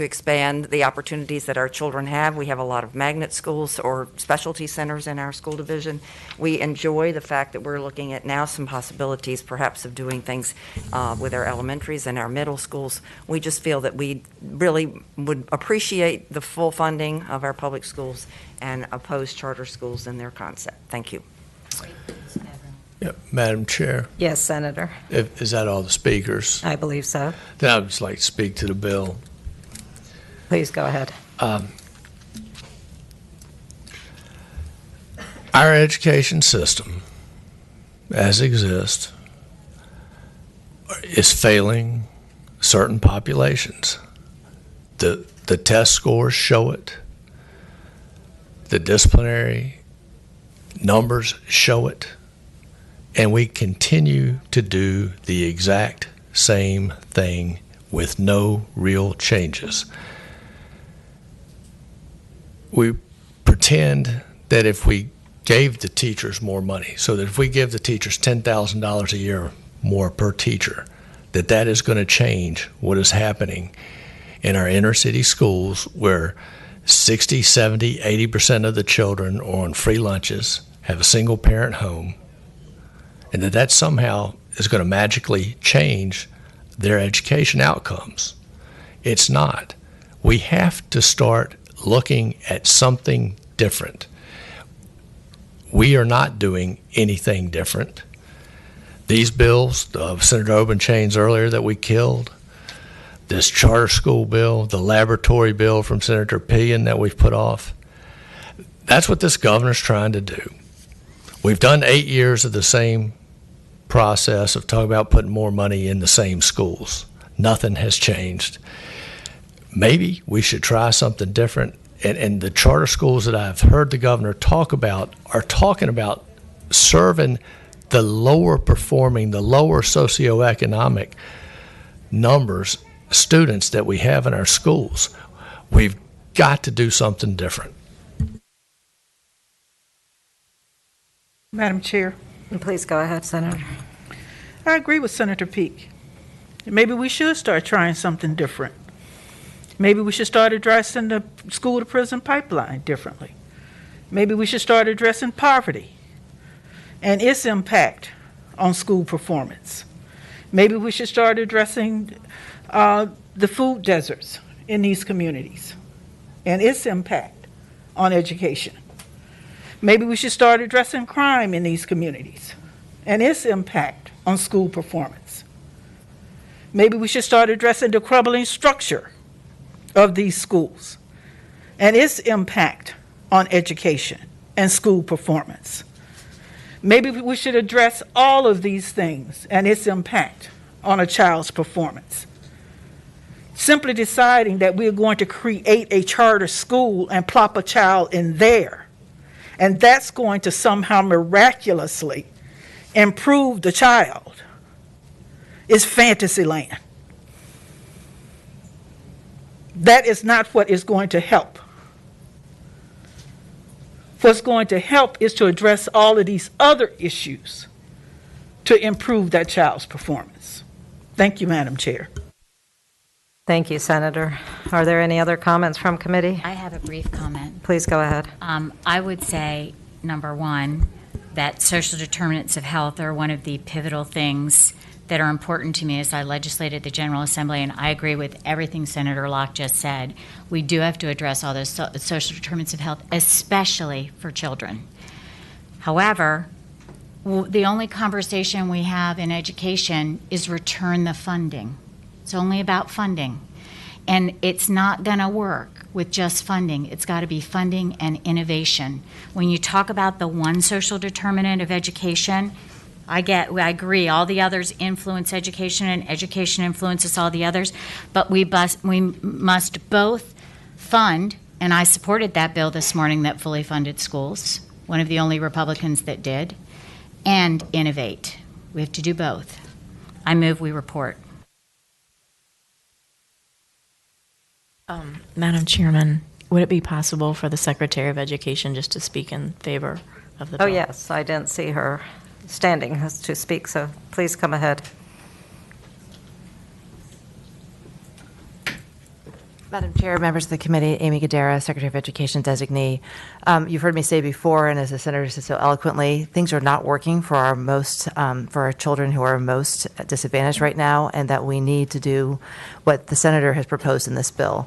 expand the opportunities that our children have. We have a lot of magnet schools or specialty centers in our school division. We enjoy the fact that we're looking at now some possibilities perhaps of doing things with our elementaries and our middle schools. We just feel that we really would appreciate the full funding of our public schools and oppose charter schools in their concept. Thank you. Yeah, Madam Chair. Yes, Senator. Is that all the speakers? I believe so. Then I would just like to speak to the bill. Please go ahead. Our education system, as it exists, is failing certain populations. The test scores show it. The disciplinary numbers show it. And we continue to do the exact same thing with no real changes. We pretend that if we gave the teachers more money, so that if we give the teachers $10,000 a year more per teacher, that is going to change what is happening in our inner city schools where 60, 70, 80% of the children are on free lunches, have a single parent home, and that somehow is going to magically change their education outcomes. It's not. We have to start looking at something different. We are not doing anything different. These bills, Senator Obenchain's earlier that we killed, this charter school bill, the laboratory bill from Senator Pillion that we've put off, that's what this governor's trying to do. We've done 8 years of the same process of talking about putting more money in the same schools. Nothing has changed. Maybe we should try something different. And the charter schools that I've heard the governor talk about are talking about serving the lower performing, the lower socioeconomic numbers, students that we have in our schools. We've got to do something different. Madam Chair. Please go ahead, Senator. I agree with Senator Peake. Maybe we should start trying something different. Maybe we should start addressing the school-to-prison pipeline differently. Maybe we should start addressing poverty and its impact on school performance. Maybe we should start addressing the food deserts in these communities and its impact on education. Maybe we should start addressing crime in these communities and its impact on school performance. Maybe we should start addressing the crumbling structure of these schools and its impact on education and school performance. Maybe we should address all of these things and its impact on a child's performance. Simply deciding that we're going to create a charter school and plop a child in there, and that's going to somehow miraculously improve the child, is fantasy land. That is not what is going to help. What's going to help is to address all of these other issues to improve that child's performance. Thank you, Madam Chair. Thank you, Senator. Are there any other comments from committee? I have a brief comment. Please go ahead. I would say, number one, that social determinants of health are one of the pivotal things that are important to me as I legislated the General Assembly, and I agree with everything Senator Locke just said. We do have to address all those social determinants of health, especially for children. However, the only conversation we have in education is return the funding. It's only about funding. And it's not going to work with just funding. It's got to be funding and innovation. When you talk about the one social determinant of education, I agree, all the others influence education, and education influences all the others, but we must both fund, and I supported that bill this morning that fully funded schools, one of the only Republicans that did, and innovate. We have to do both. I move we report. Madam Chairman, would it be possible for the Secretary of Education just to speak in favor of the bill? Oh, yes, I didn't see her standing to speak, so please come ahead. Madam Chair, members of the committee, Amy Gadara, Secretary of Education designee. You've heard me say before, and as the Senator said so eloquently, things are not working for our children who are most disadvantaged right now, and that we need to do what the Senator has proposed in this bill.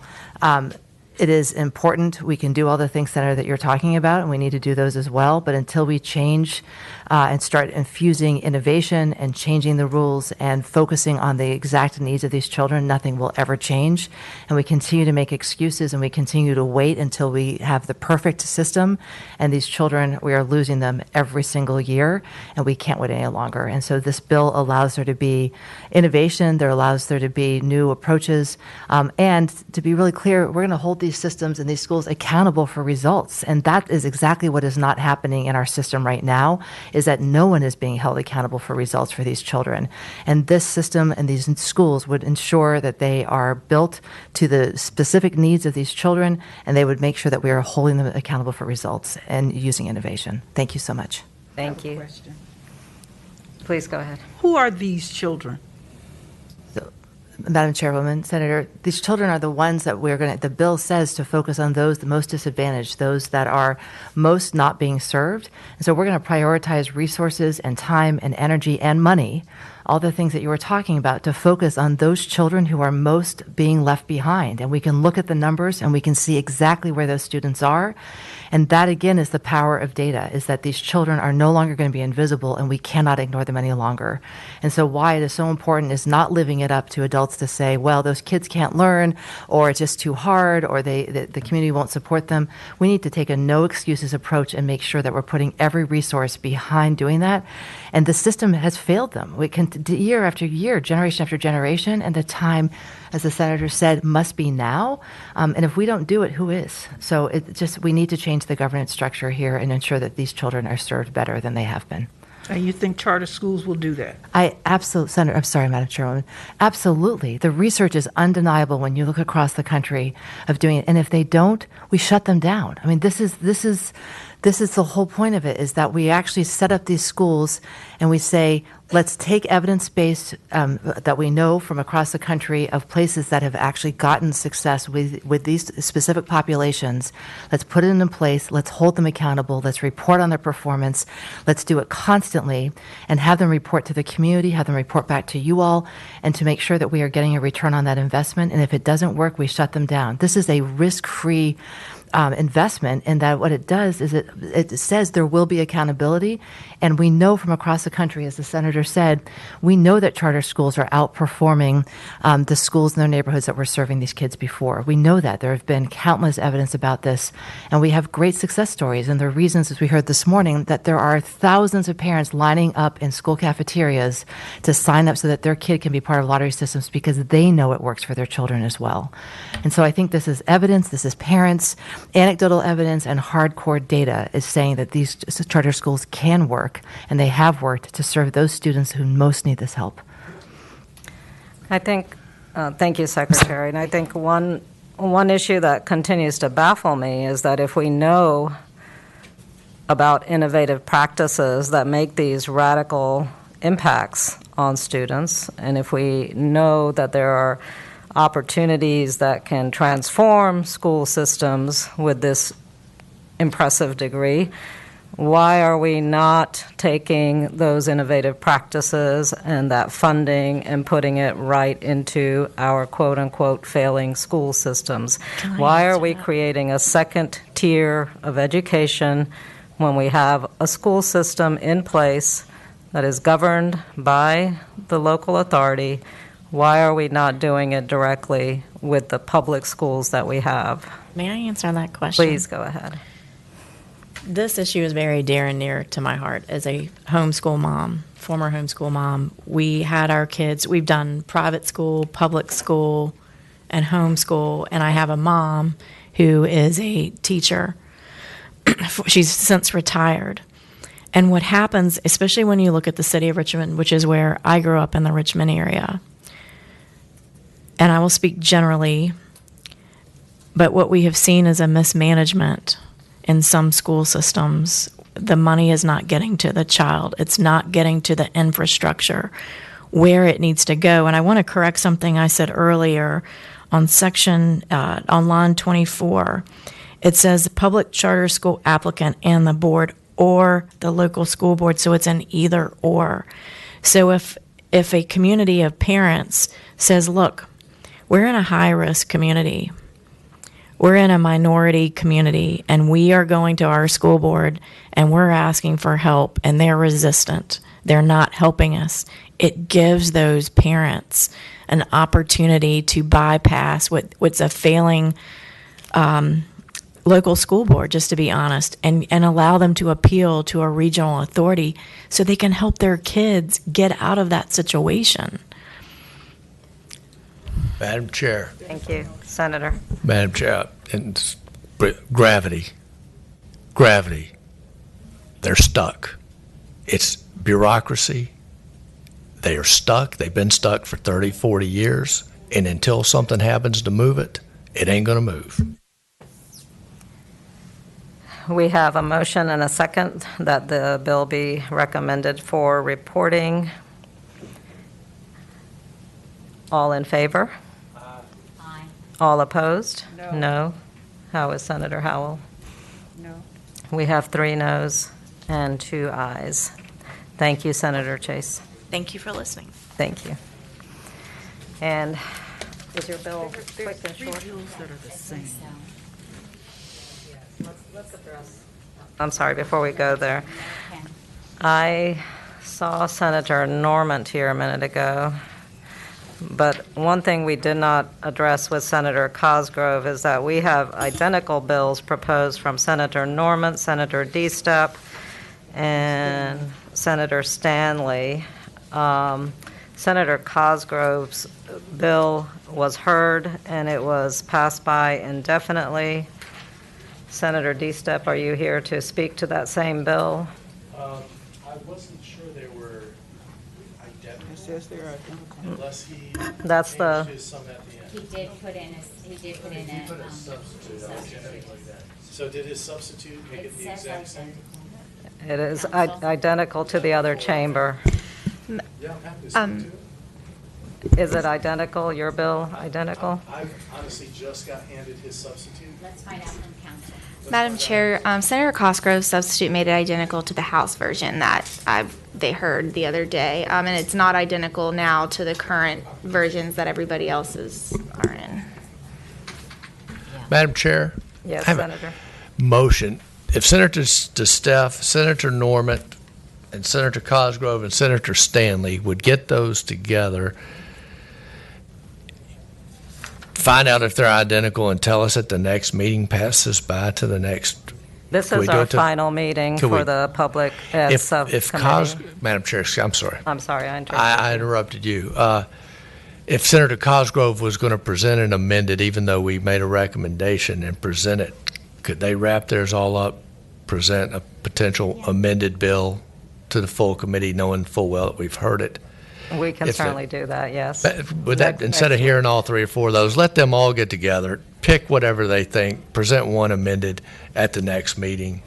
It is important. We can do all the things, Senator, that you're talking about, and we need to do those as well. But until we change and start infusing innovation and changing the rules and focusing on the exact needs of these children, nothing will ever change. And we continue to make excuses, and we continue to wait until we have the perfect system. And these children, we are losing them every single year, and we can't wait any longer. And so this bill allows there to be innovation. There allows there to be new approaches. And to be really clear, we're going to hold these systems and these schools accountable for results. And that is exactly what is not happening in our system right now, is that no one is being held accountable for results for these children. And this system and these schools would ensure that they are built to the specific needs of these children, and they would make sure that we are holding them accountable for results and using innovation. Thank you so much. Thank you. Please go ahead. Who are these children? Madam Chairwoman, Senator, these children are the ones that the bill says to focus on those the most disadvantaged, those that are most not being served. And so we're going to prioritize resources and time and energy and money all the things that you were talking about, to focus on those children who are most being left behind. And we can look at the numbers and we can see exactly where those students are. And that, again, is the power of data, is that these children are no longer going to be invisible and we cannot ignore them any longer. And so why it is so important is not living it up to adults to say, well, those kids can't learn, or it's just too hard, or the community won't support them. We need to take a no excuses approach and make sure that we're putting every resource behind doing that. And the system has failed them. We can, year after year, generation after generation, and the time, as the senator said, must be now. And if we don't do it, who is? So we need to change the governance structure here and ensure that these children are served better than they have been. And you think charter schools will do that? Senator, I'm sorry, Madam Chairwoman. Absolutely. The research is undeniable when you look across the country of doing it. And if they don't, we shut them down. I mean, this is the whole point of it, is that we actually set up these schools and we say, let's take evidence-based that we know from across the country of places that have actually gotten success with these specific populations. Let's put it into place. Let's hold them accountable. Let's report on their performance. Let's do it constantly and have them report to the community, have them report back to you all, and to make sure that we are getting a return on that investment. And if it doesn't work, we shut them down. This is a risk-free investment, and that what it does is it says there will be accountability. And we know from across the country, as the senator said, we know that charter schools are outperforming the schools in their neighborhoods that were serving these kids before. We know that. There have been countless evidence about this, and we have great success stories. And the reasons, as we heard this morning, that there are thousands of parents lining up in school cafeterias to sign up so that their kid can be part of lottery systems because they know it works for their children as well. And so I think this is evidence, this is parents, anecdotal evidence, and hardcore data is saying that these charter schools can work, and they have worked to serve those students who most need this help. I think, thank you, Secretary. And I think one issue that continues to baffle me is that if we know about innovative practices that make these radical impacts on students, and if we know that there are opportunities that can transform school systems with this impressive degree, why are we not taking those innovative practices and that funding and putting it right into our quote-unquote failing school systems? Why are we creating a second tier of education when we have a school system in place that is governed by the local authority? Why are we not doing it directly with the public schools that we have? May I answer that question? Please go ahead. This issue is very dear and near to my heart as a homeschool mom, former homeschool mom. We had our kids, we've done private school, public school, and homeschool, and I have a mom who is a teacher. She's since retired. And what happens, especially when you look at the city of Richmond, which is where I grew up in the Richmond area, and I will speak generally, but what we have seen is a mismanagement in some school systems. The money is not getting to the child. It's not getting to the infrastructure where it needs to go. And I want to correct something I said earlier on on line 24. It says public charter school applicant and the board or the local school board, so it's an either or. So if a community of parents says, look, we're in a high-risk community, we're in a minority community, and we are going to our school board and we're asking for help, and they're resistant, they're not helping us, it gives those parents an opportunity to bypass what's a failing local school board, just to be honest, and allow them to appeal to a regional authority so they can help their kids get out of that situation. Madam Chair. Thank you, Senator. Madam Chair, and gravity, they're stuck. It's bureaucracy. They are stuck. They've been stuck for 30, 40 years, and until something happens to move it, it ain't going to move. We have a motion and a second that the bill be recommended for reporting. All in favor? Aye. All opposed? No. No. How is Senator Howell? No. We have 3 noes and 2 ayes. Thank you, Senator Chase. Thank you for listening. Thank you. And is your bill quick and short? Let's address. I'm sorry, before we go there, I saw Senator Normand here a minute ago, but one thing we did not address with Senator Cosgrove is that we have identical bills proposed from Senator Normand, Senator DeStep, and Senator Stanley. Senator Cosgrove's bill was heard and it was passed by indefinitely. Senator DeStep, are you here to speak to that same bill? I wasn't sure they were identical. It says they're identical. Unless he That's the- changed his some at the end. He did put in a substitute. So did his substitute make it the exact same? It is identical to the other chamber. Yeah, I'm happy to speak to it. Is it identical, your bill identical? I honestly just got handed his substitute. Let's find out from council. Madam Chair, Senator Cosgrove's substitute made it identical to the House version that they heard the other day, and it's not identical now to the current versions that everybody else's are in. Madam Chair? Yes, I have Senator. a motion. If Senator DeStef, Senator Normand, and Senator Cosgrove and Senator Stanley would get those together, find out if they're identical and tell us at the next meeting, pass this by to the next. This Can we is do our it to- final meeting Can we- for the Public Ed If Subcommittee. Madam Chair, I'm sorry. I'm sorry, I interrupted. I interrupted you. If Senator Cosgrove was going to present an amended, even though we made a recommendation and present it, could they wrap theirs all up, present a potential amended bill to the full committee, knowing full well that we've heard it? We can if the- certainly do that, yes. With that, instead of hearing all three or four of those, let them all get together, pick whatever they think, present one amended at the next meeting,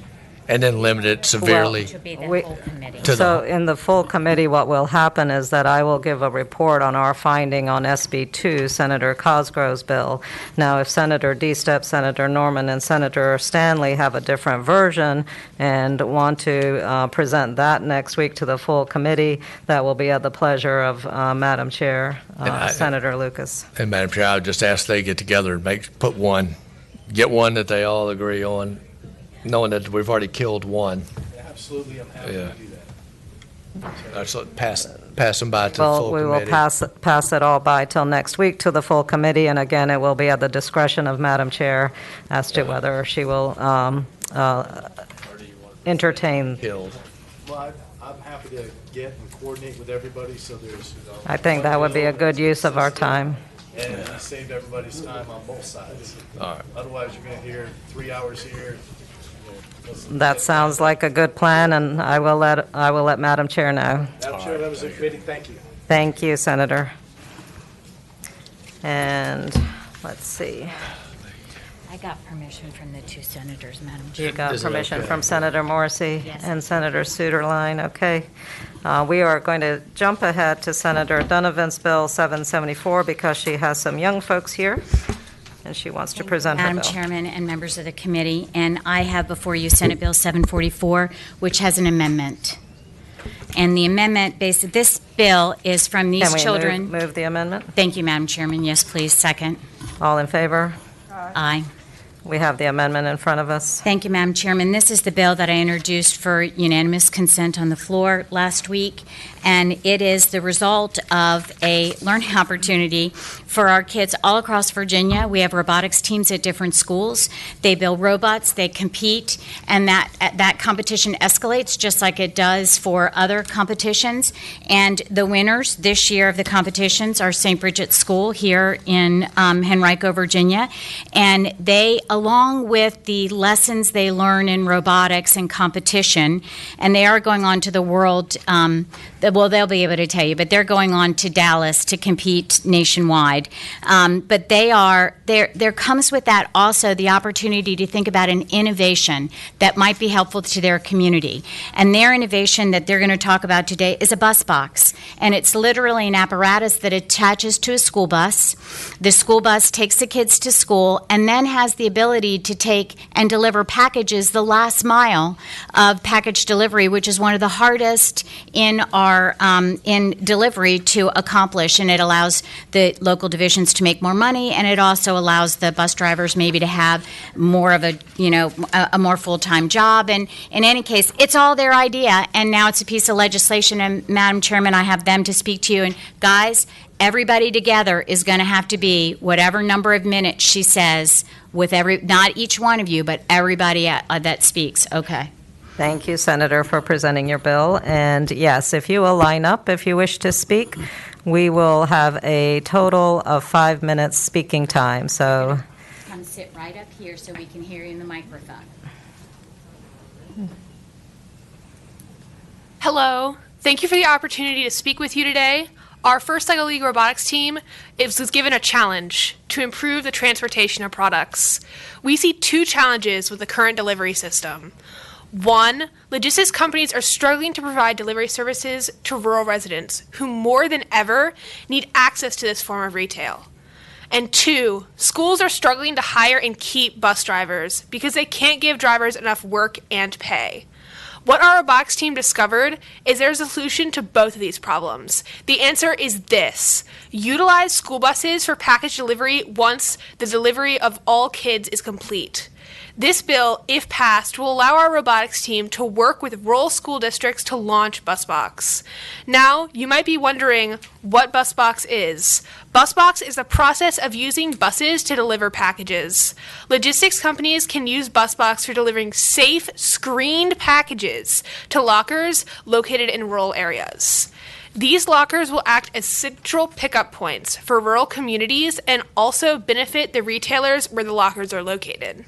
and then limit it severely. To be the We- full committee. To the- So in the full committee, what will happen is that I will give a report on our finding on SB2, Senator Cosgrove's bill. Now, if Senator DeStep, Senator Normand, and Senator Stanley have a different version and want to present that next week to the full committee, that will be at the pleasure of Madam Chair, And Senator Lucas. And Madam Chair, I would just ask they get together and get one that they all agree on, knowing that we've already killed one. Absolutely, I'm happy to do that. So pass them by to the Well, full we committee. will pass it all by till next week to the full committee, and again, it will be at the discretion of Madam Chair as to whether she will entertain. Killed. Well, I'm happy to get and coordinate with everybody, so there's. I think that would be a good use of our time. And we save everybody's time on both sides. All right. Otherwise, you're going to hear 3 hours here. That sounds like a good plan, and I will let Madam Chair know. Madam Chair, members of the committee, thank you. Thank you, Senator. And let's see. I got permission from the two senators, Madam Chair. You got permission from Senator Morrissey Yes. and Senator Suderline, okay. We are going to jump ahead to Senator Donovan's Bill 774 because she has some young folks here, and she wants to present her Madam bill. Chairman and members of the committee, and I have before you Senate Bill 744, which has an amendment. And the amendment, this bill is from these Can we children. move the amendment? Thank you, Madam Chairman. Yes, please. Second. All in favor? Aye. We have the amendment in front of us. Thank you, Madam Chairman. This is the bill that I introduced for unanimous consent on the floor last week, and it is the result of a learning opportunity for our kids all across Virginia. We have robotics teams at different schools. They build robots, they compete, and that competition escalates just like it does for other competitions. And the winners this year of the competitions are St. Bridget's School here in Henrico, Virginia, and they, along with the lessons they learn in robotics and competition, and they are going on to the world, well, they'll be able to tell you, but they're going on to Dallas to compete nationwide. But there comes with that also the opportunity to think about an innovation that might be helpful to their community. And their innovation that they're going to talk about today is a bus box. And it's literally an apparatus that attaches to a school bus. The school bus takes the kids to school and then has the ability ability to take and deliver packages the last mile of package delivery, which is one of the hardest in our in delivery to accomplish. And it allows the local divisions to make more money, and it also allows the bus drivers maybe to have more of a more full-time job. And in any case, it's all their idea, and now it's a piece of legislation. And Madam Chairman, I have them to speak to you. And guys, everybody together is going to have to be whatever number of minutes she says with not each one of you, but everybody that speaks. Okay. Thank you, Senator, for presenting your bill. And yes, if you will line up if you wish to speak, we will have a total of 5 minutes speaking time. So Come sit right up here so we can hear you in the microphone. Hello. Thank you for the opportunity to speak with you today. Our First Cycle League robotics team was given a challenge to improve the transportation of products. We see two challenges with the current delivery system. One, logistics companies are struggling to provide delivery services to rural residents who more than ever need access to this form of retail. And two, schools are struggling to hire and keep bus drivers because they can't give drivers enough work and pay. What our robotics team discovered is there's a solution to both of these problems. The answer is this: utilize school buses for package delivery once the delivery of all kids is complete. This bill, if passed, will allow our robotics team to work with rural school districts to launch BusBox. Now, you might be wondering what BusBox is. BusBox is the process of using buses to deliver packages. Logistics companies can use BusBox for delivering safe, screened packages to lockers located in rural areas. These lockers will act as central pickup points for rural communities and also benefit the retailers where the lockers are located.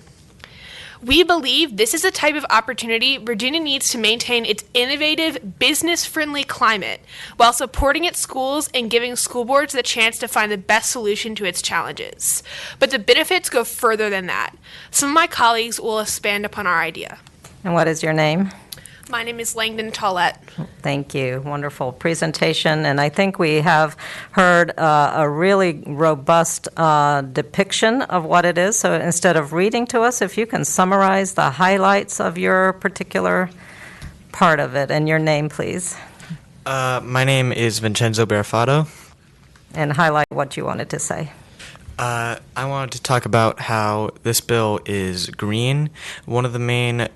We believe this is the type of opportunity Virginia needs to maintain its innovative, business-friendly climate while supporting its schools and giving school boards the chance to find the best solution to its challenges. But the benefits go further than that. Some of my colleagues will expand upon our idea. And what is your name? My name is Langdon Tollett. Thank you. Wonderful presentation. And I think we have heard a really robust depiction of what it is. So instead of reading to us, if you can summarize the highlights of your particular part of it, and your name, please. My name is Vincenzo Barafato. And highlight what you wanted to say. I wanted to talk about how this bill is green. One of the main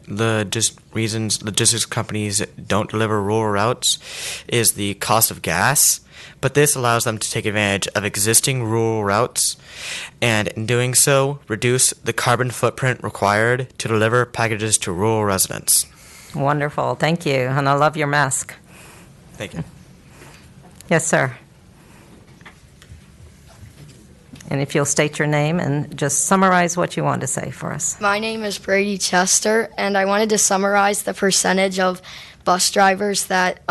reasons logistics companies don't deliver rural routes is the cost of gas, but this allows them to take advantage of existing rural routes and, in doing so, reduce the carbon footprint required to deliver packages to rural residents. Wonderful. Thank you. And I love your mask. Thank you. Yes, sir. And if you'll state your name and just summarize what you want to say for us. My name is Brady Chester, and I wanted to summarize the percentage of bus drivers that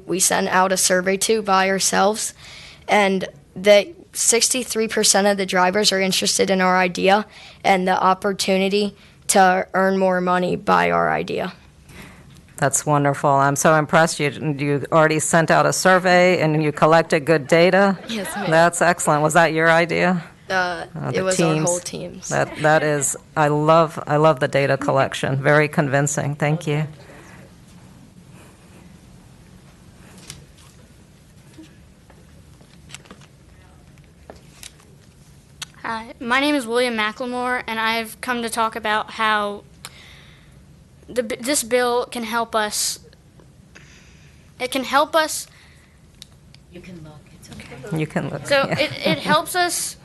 we sent out a survey to by ourselves, and that 63% of the drivers are interested in our idea and the opportunity to earn more money by our idea. That's wonderful. I'm so impressed. You already sent out a survey and you collected good data. Yes, ma'am. That's excellent. Was that your idea? It was our whole team's. That is. I love the data collection. Very convincing. Thank you. Hi, my name is William McLemore, and I've come to talk about how this bill can help us. It can help us. You can look. It's okay. You can look. So yeah. it helps us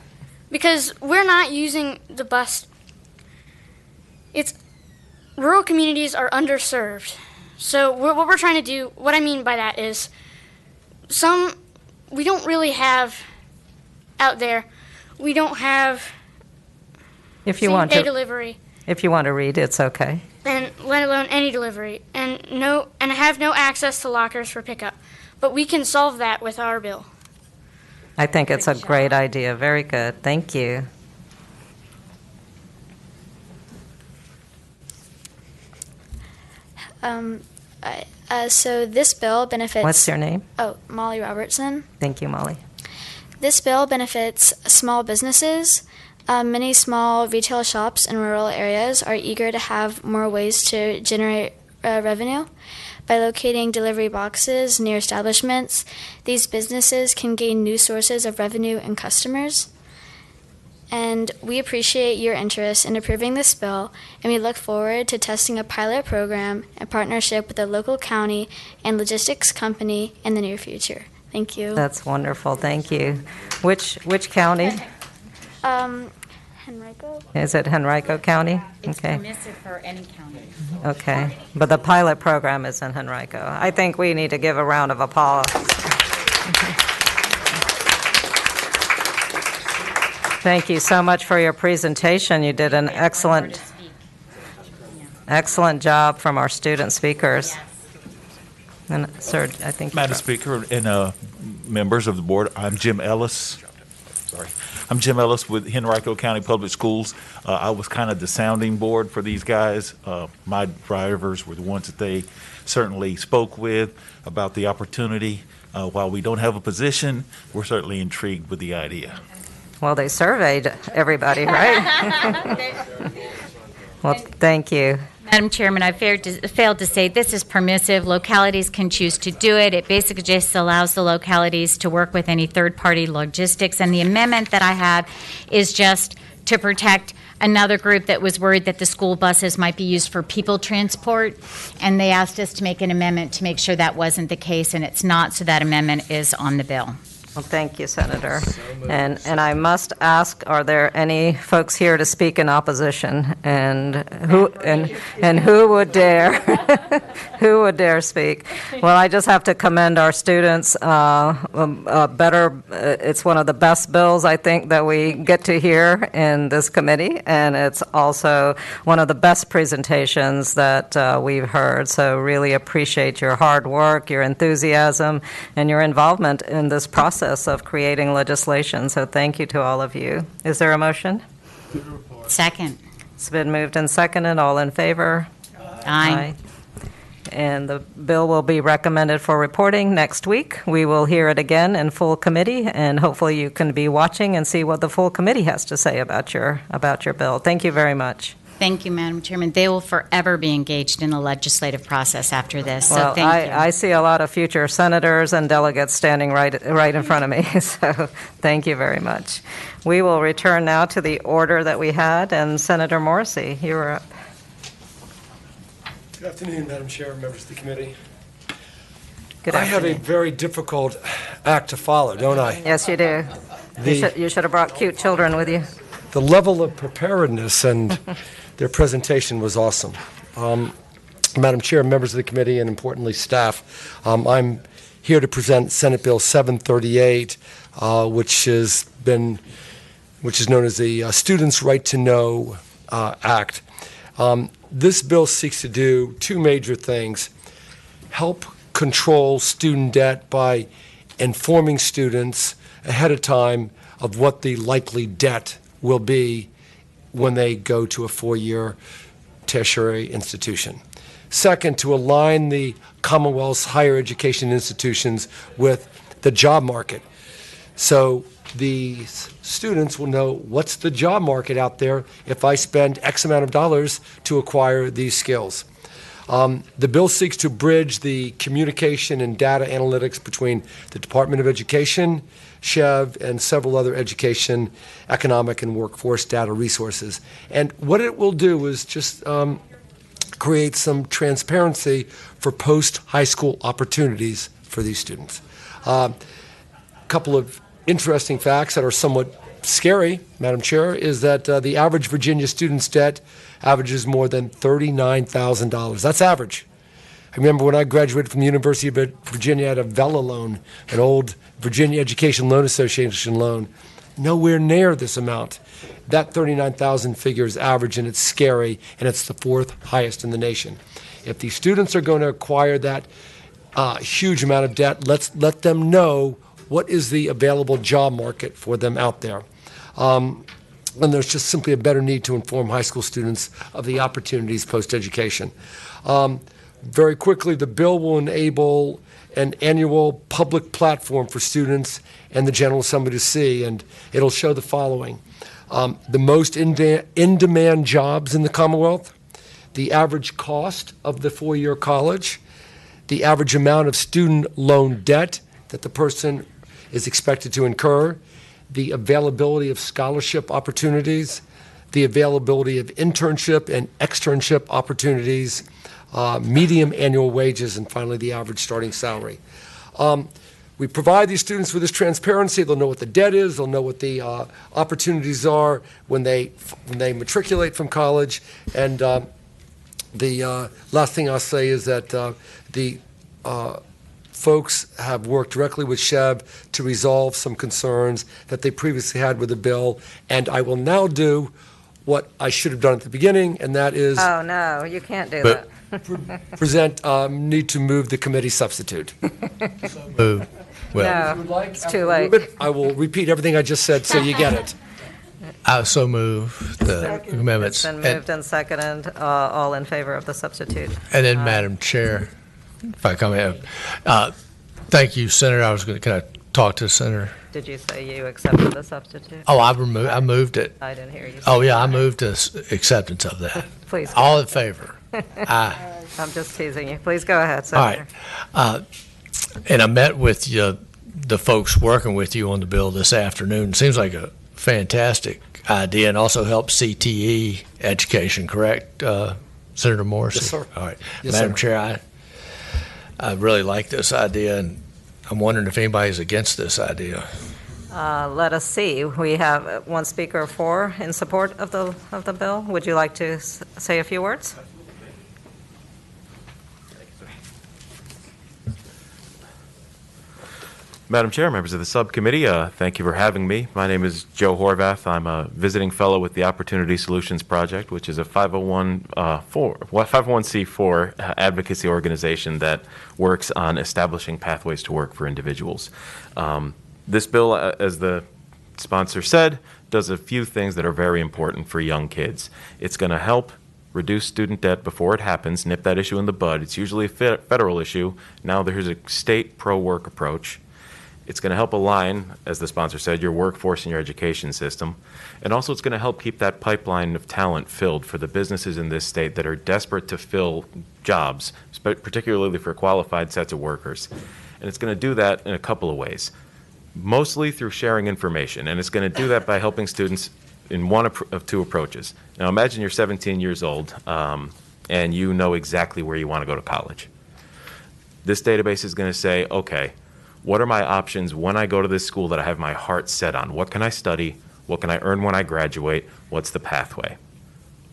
because we're not using the bus. It's rural communities are underserved. So what we're trying to do, what I mean by that is we don't really have out there. We don't have same-day delivery. If you want to read, it's okay. And let alone any delivery, and have no access to lockers for pickup. But we can solve that with our bill. I think it's a great idea. Very good. Thank you. So this bill benefits... What's your name? Oh, Molly Robertson. Thank you, Molly. This bill benefits small businesses, Many small retail shops in rural areas are eager to have more ways to generate revenue. By locating delivery boxes near establishments, these businesses can gain new sources of revenue and customers. And we appreciate your interest in approving this bill, and we look forward to testing a pilot program in partnership with a local county and logistics company in the near future. Thank you. That's wonderful. Thank you. Which county? Henrico? Is it Henrico County? It's Okay. permissive for any county. Okay. But the pilot program is in Henrico. I think we need to give a round of applause. Thank you so much for your presentation. You did an excellent job from our student speakers. And sir, I think Madam Speaker and members of the board, I'm Jim Ellis. Sorry. I'm Jim Ellis with Henrico County Public Schools. I was kind of the sounding board for these guys. My drivers were the ones that they certainly spoke with about the opportunity. While we don't have a position, we're certainly intrigued with the idea. Well, they surveyed everybody, right? Well, thank you. Madam Chairman, I failed to say this is permissive. Localities can choose to do it. It basically just allows the localities to work with any third-party logistics. And the amendment that I have is just to protect another group that was worried that the school buses might be used for people transport. And they asked us to make an amendment to make sure that wasn't the case, and it's not, so that amendment is on the bill. Well, thank you, Senator. And I must ask, are there any folks here to speak in opposition? And who would dare? Who would dare speak? Well, I just have to commend our students. It's one of the best bills, I think, that we get to hear in this committee, and it's also one of the best presentations that we've heard. So really appreciate your hard work, your enthusiasm, and your involvement in this process of creating legislation. So thank you to all of you. Is there a motion? Second. It's been moved and seconded. All in favor? Aye. And the bill will be recommended for reporting next week. We will hear it again in full committee, and hopefully you can be watching and see what the full committee has to say about your bill. Thank you very much. Thank you, Madam Chairman. They will forever be engaged in the legislative process after this, so Well, thank you. I see a lot of future senators and delegates standing right in front of me, so thank you very much. We will return now to the order that we had, and Senator Morrissey, you are up. Good afternoon, Madam Chair, members of the committee. Good I have a afternoon. very difficult act to follow, don't I? Yes, you do. You should have brought cute children with you. The level of preparedness and their presentation was awesome. Madam Chair, members of the committee, and importantly, staff, I'm here to present Senate Bill 738, which is known as the Students' Right to Know Act. This bill seeks to do two major things: help control student debt by informing students ahead of time of what the likely debt will be when they go to a four-year tertiary institution. Second, to align the Commonwealth's higher education institutions with the job market. So the students will know what's the job market out there if I spend X amount of dollars to acquire these skills. The bill seeks to bridge the communication and data analytics between the Department of Education, SCHEV, and several other education, economic, and workforce data resources. And what it will do is just create some transparency for post-high school opportunities for these students. A couple of interesting facts that are somewhat scary, Madam Chair, is that the average Virginia student's debt averages more than $39,000. That's average. I remember when I graduated from the University of Virginia, I had a VELA loan, an old Virginia Education Loan Association loan, nowhere near this amount. That $39,000 figure is average, and it's scary, and it's the fourth highest in the nation. If these students are going to acquire that huge amount of debt, let's let them know what is the available job market for them out there. And there's just simply a better need to inform high school students of the opportunities post-education. Very quickly, the bill will enable an annual public platform for students and the General Assembly to see, and it'll show the following. the most in-demand jobs in the Commonwealth, the average cost of the four-year college, the average amount of student loan debt that the person is expected to incur, the availability of scholarship opportunities, the availability of internship and externship opportunities, median annual wages, and finally the average starting salary. We provide these students with this transparency. They'll know what the debt is. They'll know what the opportunities are when they matriculate from college. And the last thing I'll say is that the folks have worked directly with SHEB to resolve some concerns that they previously had with the bill. And I will now do what I should have done at the beginning, and that is Oh, no, you can't do that. need to move the committee substitute. Move. No, it's too late. I will repeat everything I just said so you get it. I so move the amendments. It's been moved and seconded. All in favor of the substitute. And then, Madam Chair, if I come in, thank you, Senator. Can I talk to the Senator? Did you say you accepted the substitute? Oh, I moved it. I didn't hear you say Oh, yeah, I that. moved the acceptance of that. Please. All in favor? Aye. I'm just teasing you. Please go ahead, All right. Senator. And I met with the folks working with you on the bill this afternoon. Seems like a fantastic idea, and also helps CTE education, correct, Senator Morrissey? Yes, sir. All right. Yes, Madam sir. Chair, I really like this idea, and I'm wondering if anybody's against this idea. Let us see. We have one speaker of four in support of the bill. Would you like to say a few words? Madam Chair, members of the subcommittee, thank you for having me. My name is Joe Horvath. I'm a visiting fellow with the Opportunity Solutions Project, which is a 501c4 advocacy organization that works on establishing pathways to work for individuals. This bill, as the sponsor said, does a few things that are very important for young kids. It's going to help reduce student debt before it happens, nip that issue in the bud. It's usually a federal issue. Now there's a state pro-work approach. It's going to help align, as the sponsor said, your workforce and your education system. And also it's going to help keep that pipeline of talent filled for the businesses in this state that are desperate to fill jobs, particularly for qualified sets of workers. And it's going to do that in a couple of ways, mostly through sharing information. And it's going to do that by helping students in one of two approaches. Now imagine you're 17 years old and you know exactly where you want to go to college. This database is going to say, okay, what are my options when I go to this school that I have my heart set on? What can I study? What can I earn when I graduate? What's the pathway?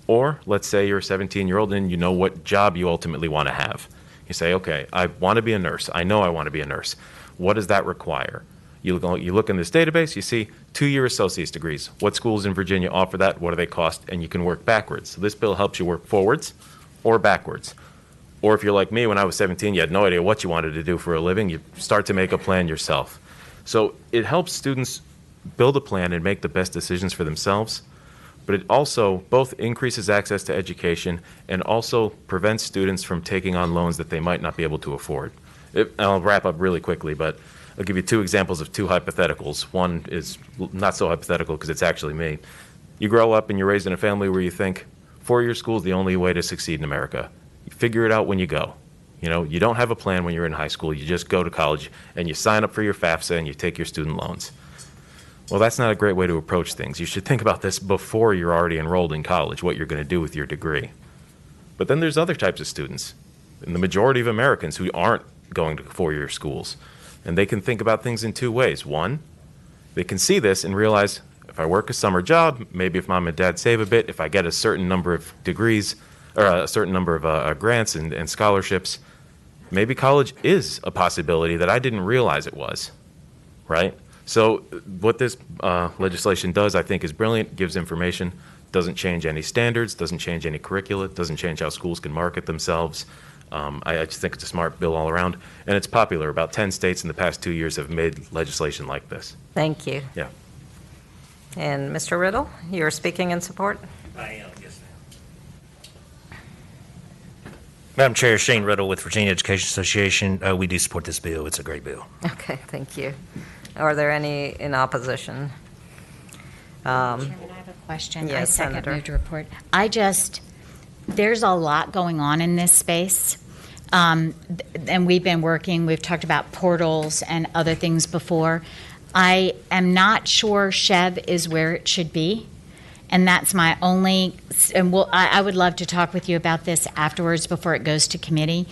Or let's say you're a 17-year-old and you know what job you ultimately want to have. You say, okay, I want to be a nurse. I know I want to be a nurse. What does that require? You look in this database, you see 2-year associate's degrees. What schools in Virginia offer that? What do they cost? And you can work backwards. So this bill helps you work forwards or backwards. Or if you're like me, when I was 17, you had no idea what you wanted to do for a living, you start to make a plan yourself. So it helps students build a plan and make the best decisions for themselves, but it also both increases access to education and also prevents students from taking on loans that they might not be able to afford. I'll wrap up really quickly, but I'll give you two examples of two hypotheticals. One is not so hypothetical because it's actually me. You grow up and you're raised in a family where you think 4-year school is the only way to succeed in America. You figure it out when you go. You know, you don't have a plan when you're in high school. You just go to college and you sign up for your FAFSA and you take your student loans. Well, that's not a great way to approach things. You should think about this before you're already enrolled in college, what you're going to do with your degree. But then there's other types of students, and the majority of Americans who aren't going to 4-year schools. And they can think about things in two ways. One, they can see this and realize if I work a summer job, maybe if mom and dad save a bit, if I get a certain number of degrees or a certain number of grants and scholarships, maybe college is a possibility that I didn't realize it was, right? So what this legislation does, I think, is brilliant, gives information, doesn't change any standards, doesn't change any curricula, doesn't change how schools can market themselves. I just think it's a smart bill all around, and it's popular. About 10 states in the past 2 years have made legislation like this. Thank you. Yeah. And Mr. Riddle, you're speaking in support? I am, yes, ma'am. Madam Chair, Shane Riddle with Virginia Education Association. We do support this bill. It's a great bill. Okay, thank you. Are there any in opposition? Chairman, I have question? I Yes, second Senator. move to report. There's a lot going on in this space. And we've talked about portals and other things before. I am not sure Chev is where it should be. And that's my only, and I would love to talk with you about this afterwards before it goes to committee,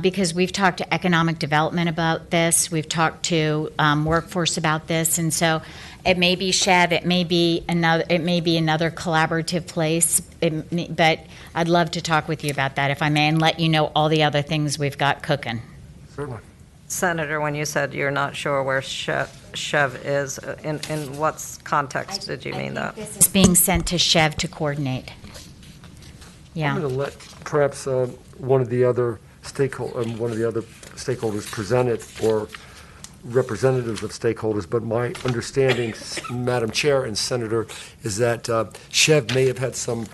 because we've talked to economic development about this. We've talked to workforce about this. And so it may be Chev, it may be another collaborative place, but I'd love to talk with you about that if I may, and let you know all the other things we've got cooking. Certainly. Senator, when you said you're not sure where Chev is, in what context did you mean that? It's being sent to Chev to coordinate. Yeah. I'm going to let perhaps one of the other stakeholders present it, or representatives of stakeholders, but my understanding, Madam Chair and Senator, is that Chev may have had some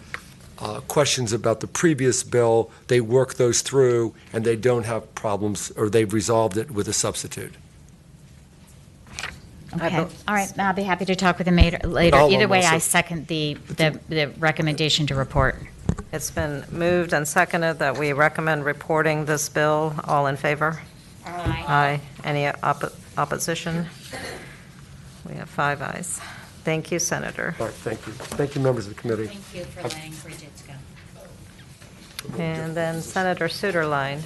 questions about the previous bill. They worked those through, and they don't have problems, or they've resolved it with a substitute. Okay, all right, I'll be happy to talk with him later. Either way, I second the recommendation to report. It's been moved and seconded that we recommend reporting this bill. All in favor? Aye. Aye. Any opposition? We have 5 ayes. Thank you, Senator. All right, thank you. Thank you, members of the committee. Thank you for letting Bridget go. And then Senator Suderline.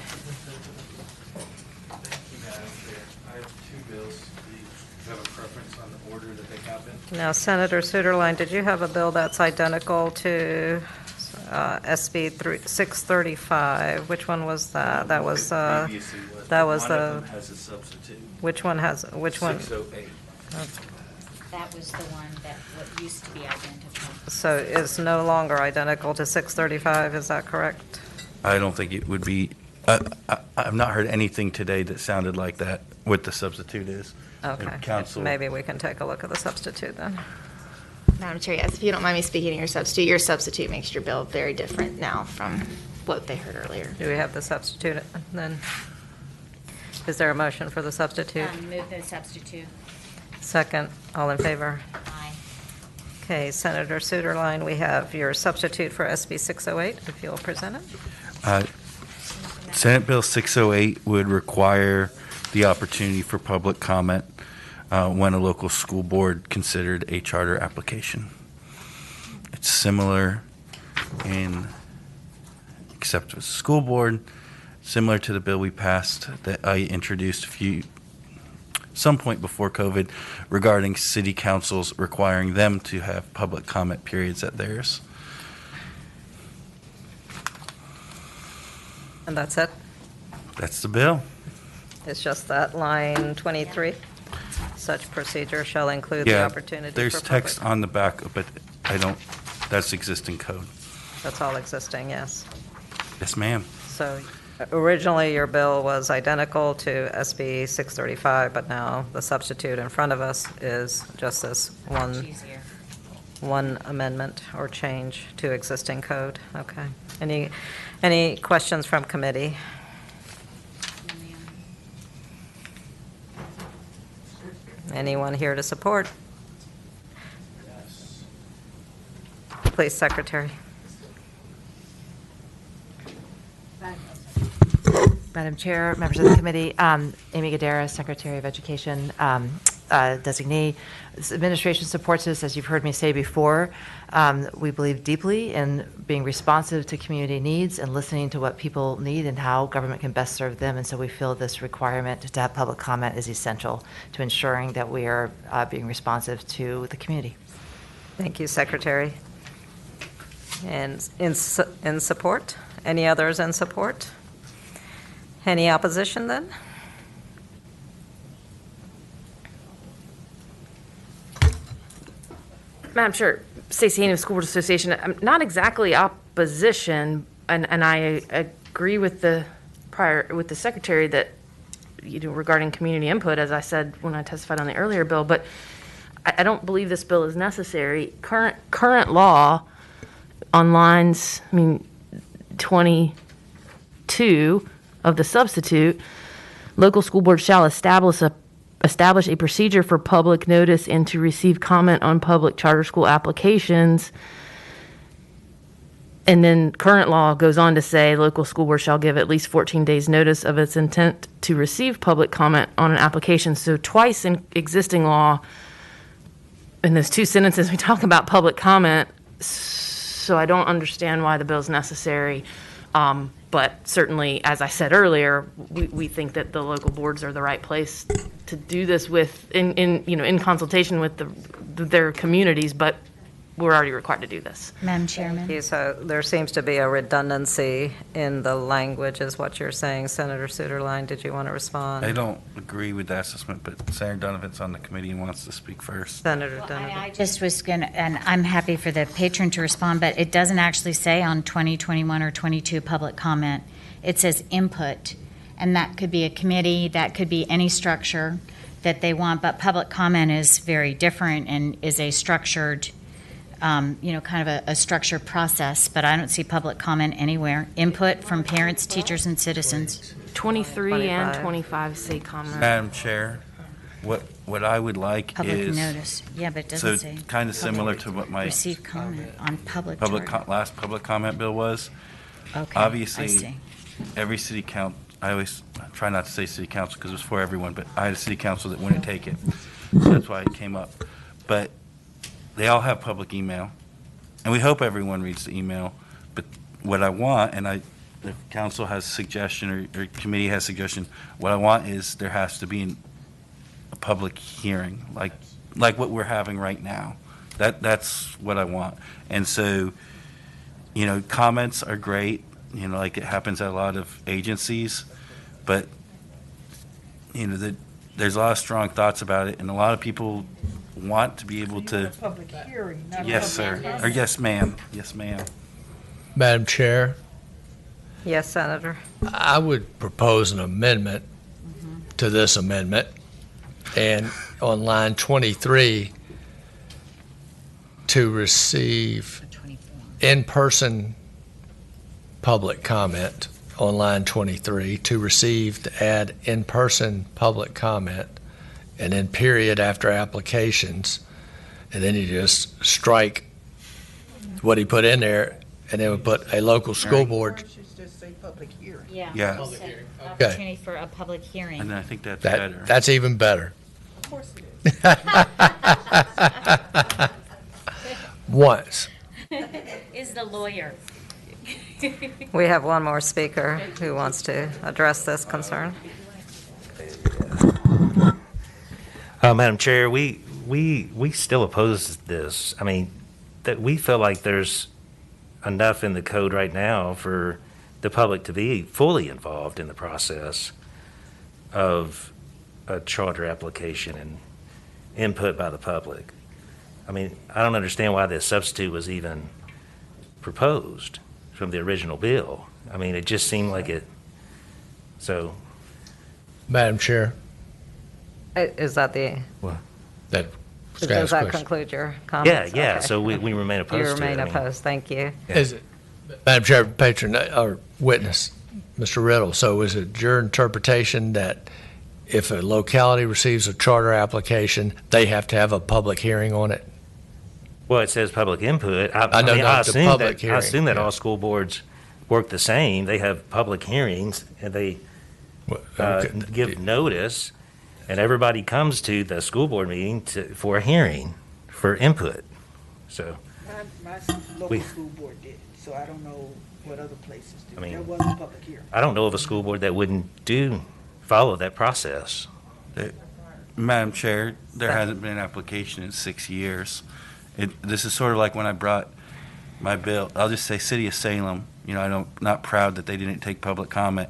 I have 2 bills. Do you have a preference on the order that they happen? Now, Senator Suderline, did you have a bill that's identical to SB 635? Which one was that? That was the. One of them has a substitute. Which one has? Which one? 608. That was the one that what used to be identical. So is no longer identical to 635, is that correct? I don't think it would be, I've not heard anything today that sounded like that, what the substitute is. Okay. Council. Maybe we can take a look at the substitute then. Madam Chair, yes, if you don't mind me speaking to your substitute makes your bill very different now from what they heard earlier. Do we have the substitute then? Is there a motion for the substitute? Move the substitute. Second, all in favor? Aye. Okay, Senator Suderline, we have your substitute for SB 608, if you'll present it. Senate Bill 608 would require the opportunity for public comment when a local school board considered a charter application. It's similar except with school board, similar to the bill we passed that I introduced some point before COVID regarding city councils requiring them to have public comment periods at theirs. And that's it? That's the bill. It's just that line 23? Such procedure shall include the opportunity for there's public. text on the back, but that's existing code. That's all existing, yes. Yes, ma'am. So originally, your bill was identical to SB 635, but now the substitute in front of us is just this one amendment or change to existing code. Okay. Any questions from committee? Anyone here to support? Please, Secretary. Madam Chair, members of the committee, Amy Gadara, Secretary of Education, designee. This administration supports this, as you've heard me say before. We believe deeply in being responsive to community needs and listening to what people need and how government can best serve them. And so we feel this requirement to have public comment is essential to ensuring that we are being responsive to the community. Thank you, Secretary. And in support? Any others in support? Any opposition then? Madam Chair, Stacey Haney of School Board Association. I'm not exactly opposition, and I agree with the Secretary that, regarding community input, as I said when I testified on the earlier bill, but I don't believe this bill is necessary. Current law on lines, 22 of the substitute, local school board shall establish establish a procedure for public notice and to receive comment on public charter school applications. And then current law goes on to say local school board shall give at least 14 days notice of its intent to receive public comment on an application. So twice in existing law, in those two sentences, we talk about public comment. So I don't understand why the bill is necessary. But certainly, as I said earlier, we think that the local boards are the right place to do this with, in consultation with their communities, but we're already required to do this. Madam Chairman? So there seems to be a redundancy in the language, is what you're saying. Senator Suderline, did you want to respond? I don't agree with that assessment, but Senator Donovan's on the committee and wants to speak first. Senator Donovan. I just was going to, and I'm happy for the patron to respond, but it doesn't actually say on 2021 or 22 public comment. It says input, and that could be a committee, that could be any structure that they want, but public comment is very different and is a structured, kind of a structured process, but I don't see public comment anywhere. Input from parents, teachers, and citizens. 23 and 25 say comment. Madam Chair, what I would like Public is notice. Yeah, but it doesn't say. Kind of similar to what my Receive comment on public charter. last public comment bill was. Okay, I Obviously, see. every city council, I always try not to say city council because it was for everyone, but I had a city council that wouldn't take it. So that's why it came up. But they all have public email, and we hope everyone reads the email. But what I want, and the council has a suggestion or committee has a suggestion, what I want is there has to be a public hearing, like what we're having right now. That's what I want. And so, comments are great, like it happens at a lot of agencies, but, there's a lot of strong thoughts about it, and a lot of people want to be able to. Public hearing, not Yes, sir. Or yes, ma'am. Yes, ma'am. Madam Chair, Yes, Senator. I would propose an amendment to this amendment, and on line 23, to receive in-person public comment on line 23, to add in-person public comment, and then period after applications, and then you just strike what he put in there, and then we put a local school board. Just say public hearing. Yeah. Yeah. Public hearing. Okay. Opportunity for a public hearing. And I think that's better. That's even better. Of course it is. Once. Is the lawyer. We have one more speaker who wants to address this concern. Madam Chair, we still oppose this. I mean, that we feel like there's enough in the code right now for the public to be fully involved in the process of a charter application and input by the public. I mean, I don't understand why this substitute was even proposed from the original bill. I mean, it just seemed like it, so. Madam Chair. Is that the, That does that conclude your comments? Yeah, Okay. so we remain opposed to You it. remain I mean, opposed, thank you. Is it, Madam Chair, patron, or witness, Mr. Riddle, so is it your interpretation that if a locality receives a charter application, they have to have a public hearing on it? Well, it says public input. I know, mean, not the public I hearing, assume that yeah. all school boards work the same. They have public hearings, and they give notice, and everybody comes to the school board meeting for a hearing, for input. So, My local school board did, so I don't know what other places do. I mean, There was a public hearing. I don't know of a school board that wouldn't follow that process. Madam Chair, there hasn't been an application in 6 years. This is sort of like when I brought my bill, I'll just say City of Salem, I'm not proud that they didn't take public comment,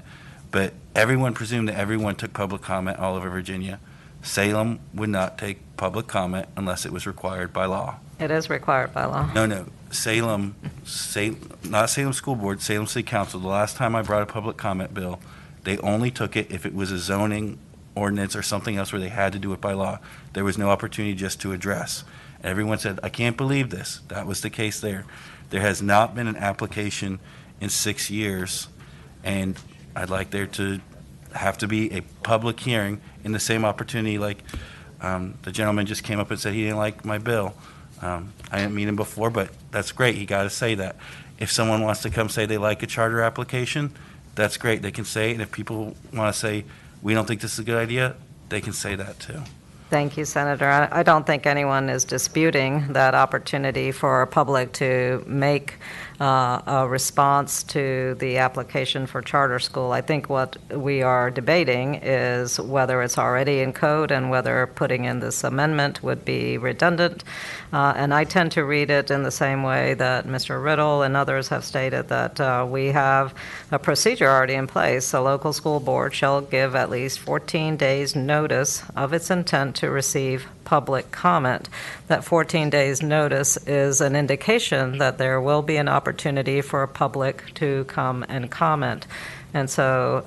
but everyone presumed that everyone took public comment all over Virginia. Salem would not take public comment unless it was required by law. It is required by law. No, not Salem School Board, Salem City Council. The last time I brought a public comment bill, they only took it if it was a zoning ordinance or something else where they had to do it by law. There was no opportunity just to address. Everyone said, I can't believe this. That was the case there. There has not been an application in 6 years, and I'd like there to have to be a public hearing in the same opportunity like the gentleman just came up and said he didn't like my bill. I didn't meet him before, but that's great. He got to say that. If someone wants to come say they like a charter application, that's great. They can say it. And if people want to say, we don't think this is a good idea, they can say that too. Thank you, Senator. I don't think anyone is disputing that opportunity for our public to make a response to the application for charter school. I think what we are debating is whether it's already in code and whether putting in this amendment would be redundant. And I tend to read it in the same way that Mr. Riddle and others have stated, that we have a procedure already in place. A local school board shall give at least 14 days notice of its intent to receive public comment. That 14 days notice is an indication that there will be an opportunity for a public to come and comment. And so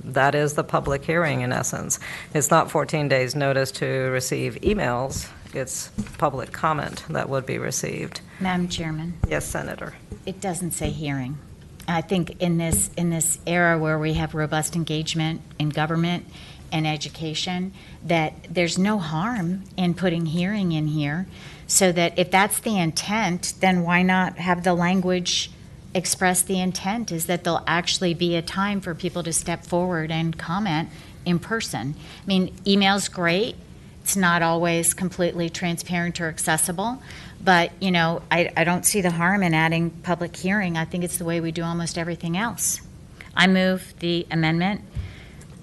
that is the public hearing in essence. It's not 14 days notice to receive emails. It's public comment that would be received. Madam Chairman. Yes, Senator. It doesn't say hearing. I think in this era where we have robust engagement in government and education, that there's no harm in putting hearing in here, so that if that's the intent, then why not have the language express the intent is that there'll actually be a time for people to step forward and comment in person. I mean, email's great. It's not always completely transparent or accessible, but, you know, I don't see the harm in adding public hearing. I think it's the way we do almost everything else. I move the amendment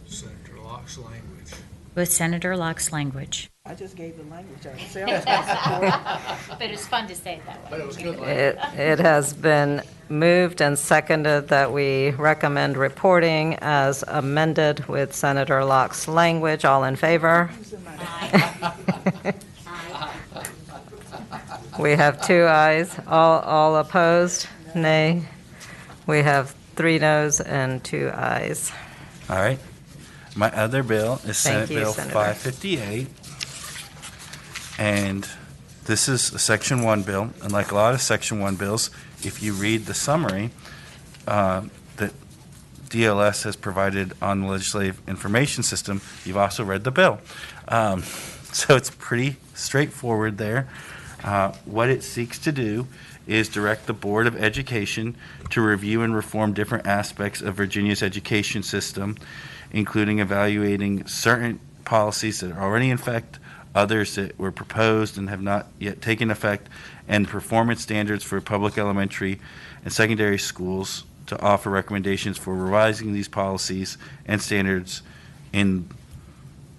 Senator Locke's language. with Senator Locke's language. I just gave the language. But it's fun to say it that way. But it was good It has been moved and seconded that we recommend reporting as amended with Senator Locke's language. All in favor? We have 2 ayes. All opposed? Nay. We have 3 noes and 2 ayes. All right. My other bill is Senate Thank you, Bill Senator. 558. And this is a Section 1 bill. And like a lot of Section 1 bills, if you read the summary that DLS has provided on the Legislative Information System, you've also read the bill. So it's pretty straightforward there. What it seeks to do is direct the Board of Education to review and reform different aspects of Virginia's education system, including evaluating certain policies that are already in effect, others that were proposed and have not yet taken effect, and performance standards for public elementary and secondary schools to offer recommendations for revising these policies and standards in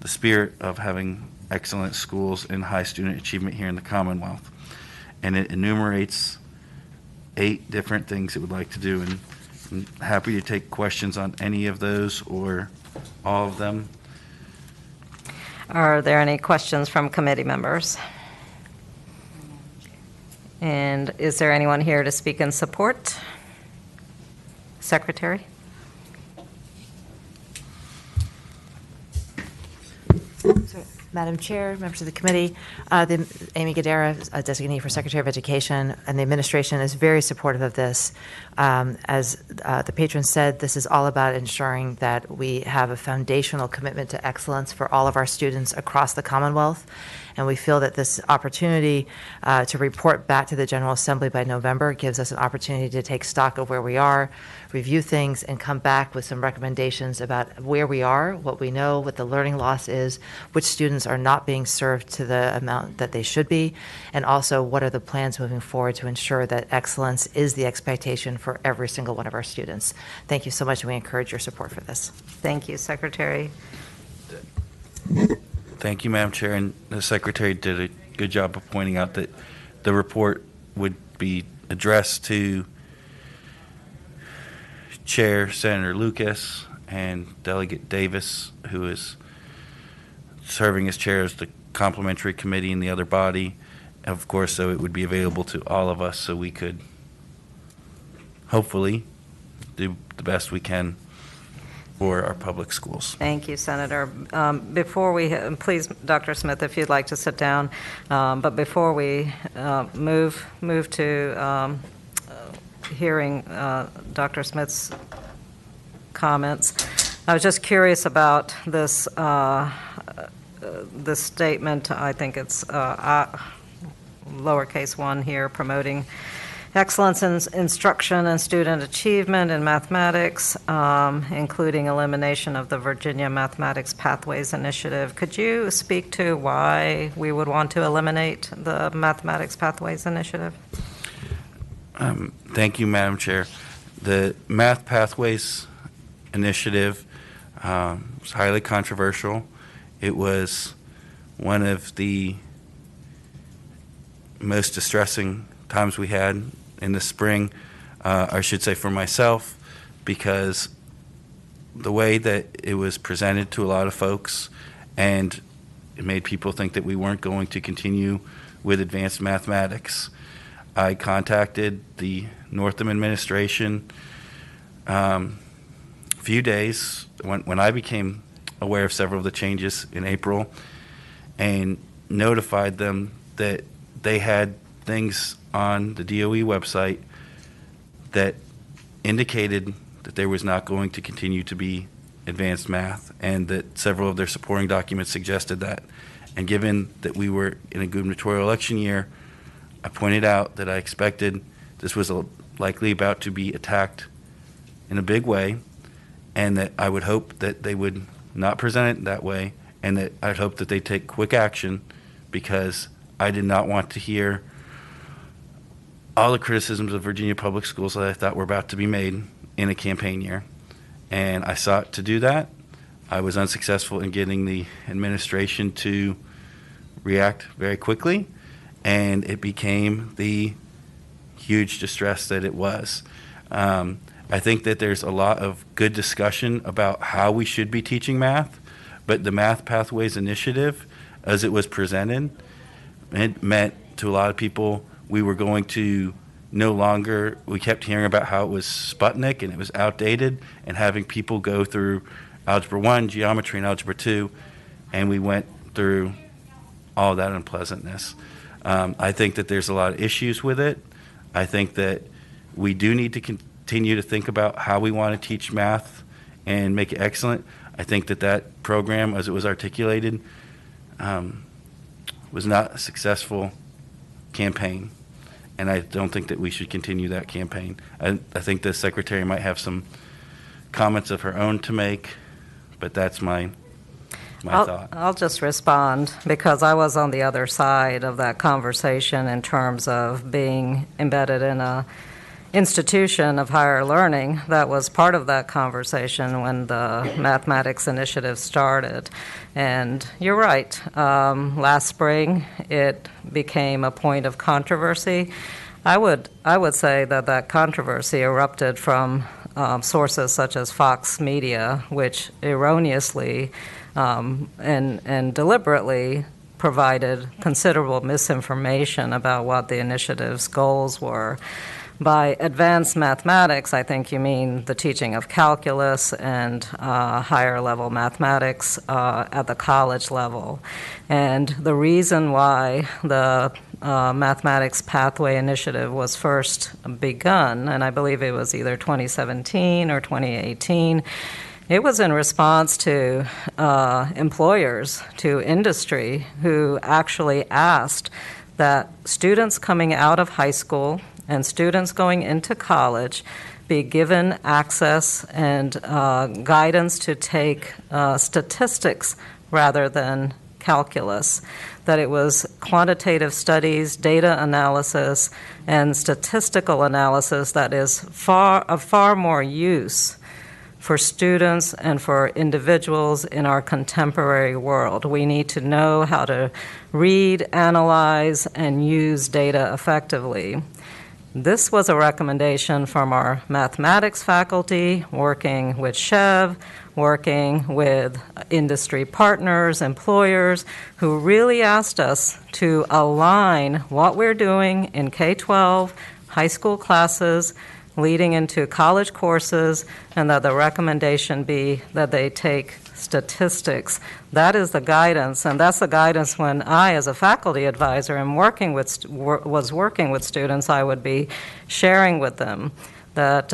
the spirit of having excellent schools and high student achievement here in the Commonwealth. And it enumerates 8 different things it would like to do, and I'm happy to take questions on any of those or all of them. Are there any questions from committee members? And is there anyone here to speak in support? Secretary? Madam Chair, members of the committee, Amy Gadara, designee for Secretary of Education, and the administration is very supportive of this. As the patron said, this is all about ensuring that we have a foundational commitment to excellence for all of our students across the Commonwealth. And we feel that this opportunity to report back to the General Assembly by November gives us an opportunity to take stock of where we are, review things, and come back with some recommendations about where we are, what we know, what the learning loss is, which students are not being served to the amount that they should be, and also what are the plans moving forward to ensure that excellence is the expectation for every single one of our students. Thank you so much, and we encourage your support for this. Thank you, Secretary. Thank you, Madam Chair, and the Secretary did a good job of pointing out that the report would be addressed to Chair Senator Lucas and Delegate Davis, who is serving as chair of the complementary committee in the other body. Of course, so it would be available to all of us so we could hopefully do the best we can for our public schools. Thank you, Senator. Before we, please, Dr. Smith, if you'd like to sit down, but before we move to hearing Dr. Smith's comments, I was just curious about this this statement. I think it's lowercase 1 here, promoting excellence in instruction and student achievement in mathematics, including elimination of the Virginia Mathematics Pathways Initiative. Could you speak to why we would want to eliminate the Mathematics Pathways Initiative? Thank you, Madam Chair. The Math Pathways Initiative was highly controversial. It was one of the most distressing times we had in the spring, I should say for myself, because the way that it was presented to a lot of folks, and it made people think that we weren't going to continue with advanced mathematics. I contacted the Northam administration a few days when I became aware of several of the changes in April, and notified them that they had things on the DOE website that indicated that there was not going to continue to be advanced math, and that several of their supporting documents suggested that. And given that we were in a gubernatorial election year, I pointed out that I expected this was likely about to be attacked in a big way, and that I would hope that they would not present it that way, and that I'd hope that they take quick action, because I did not want to hear all the criticisms of Virginia public schools that I thought were about to be made in a campaign year. And I sought to do that. I was unsuccessful in getting the administration to react very quickly, and it became the huge distress that it was. I think that there's a lot of good discussion about how we should be teaching math, but the Math Pathways Initiative, as it was presented, it meant to a lot of people we were going to no longer, we kept hearing about how it was Sputnik and it was outdated, and having people go through Algebra 1, Geometry, and Algebra 2, and we went through all that unpleasantness. I think that there's a lot of issues with it. I think that we do need to continue to think about how we want to teach math and make it excellent. I think that that program, as it was articulated, was not a successful campaign, and I don't think that we should continue that campaign. I think the Secretary might have some comments of her own to make, but that's my thought. I'll just respond, because I was on the other side of that conversation in terms of being embedded in a institution of higher learning that was part of that conversation when the mathematics initiative started. And you're right, last spring it became a point of controversy. I would say that that controversy erupted from sources such as Fox Media, which erroneously and deliberately provided considerable misinformation about what the initiative's goals were. By advanced mathematics, I think you mean the teaching of calculus and higher level mathematics at the college level. And the reason why the Mathematics Pathway Initiative was first begun, and I believe it was either 2017 or 2018, it was in response to employers, to industry, who actually asked that students coming out of high school and students going into college be given access and guidance to take statistics rather than calculus, that it was quantitative studies, data analysis, and statistical analysis that is of far more use for students and for individuals in our contemporary world. We need to know how to read, analyze, and use data effectively. This was a recommendation from our mathematics faculty, working with Chev, working with industry partners, employers, who really asked us to align what we're doing in K-12, high school classes, leading into college courses, and that the recommendation be that they take statistics. That is the guidance, and that's the guidance when I, as a faculty advisor, was working with students, I would be sharing with them. that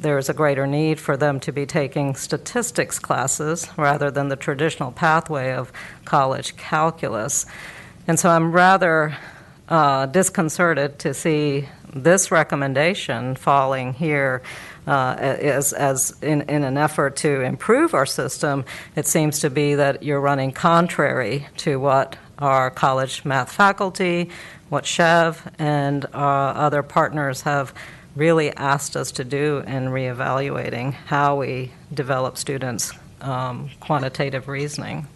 there's a greater need for them to be taking statistics classes rather than the traditional pathway of college calculus. And so I'm rather disconcerted to see this recommendation falling here as in an effort to improve our system. It seems to be that you're running contrary to what our college math faculty, what Chev and other partners have really asked us to do in reevaluating how we develop students' quantitative reasoning.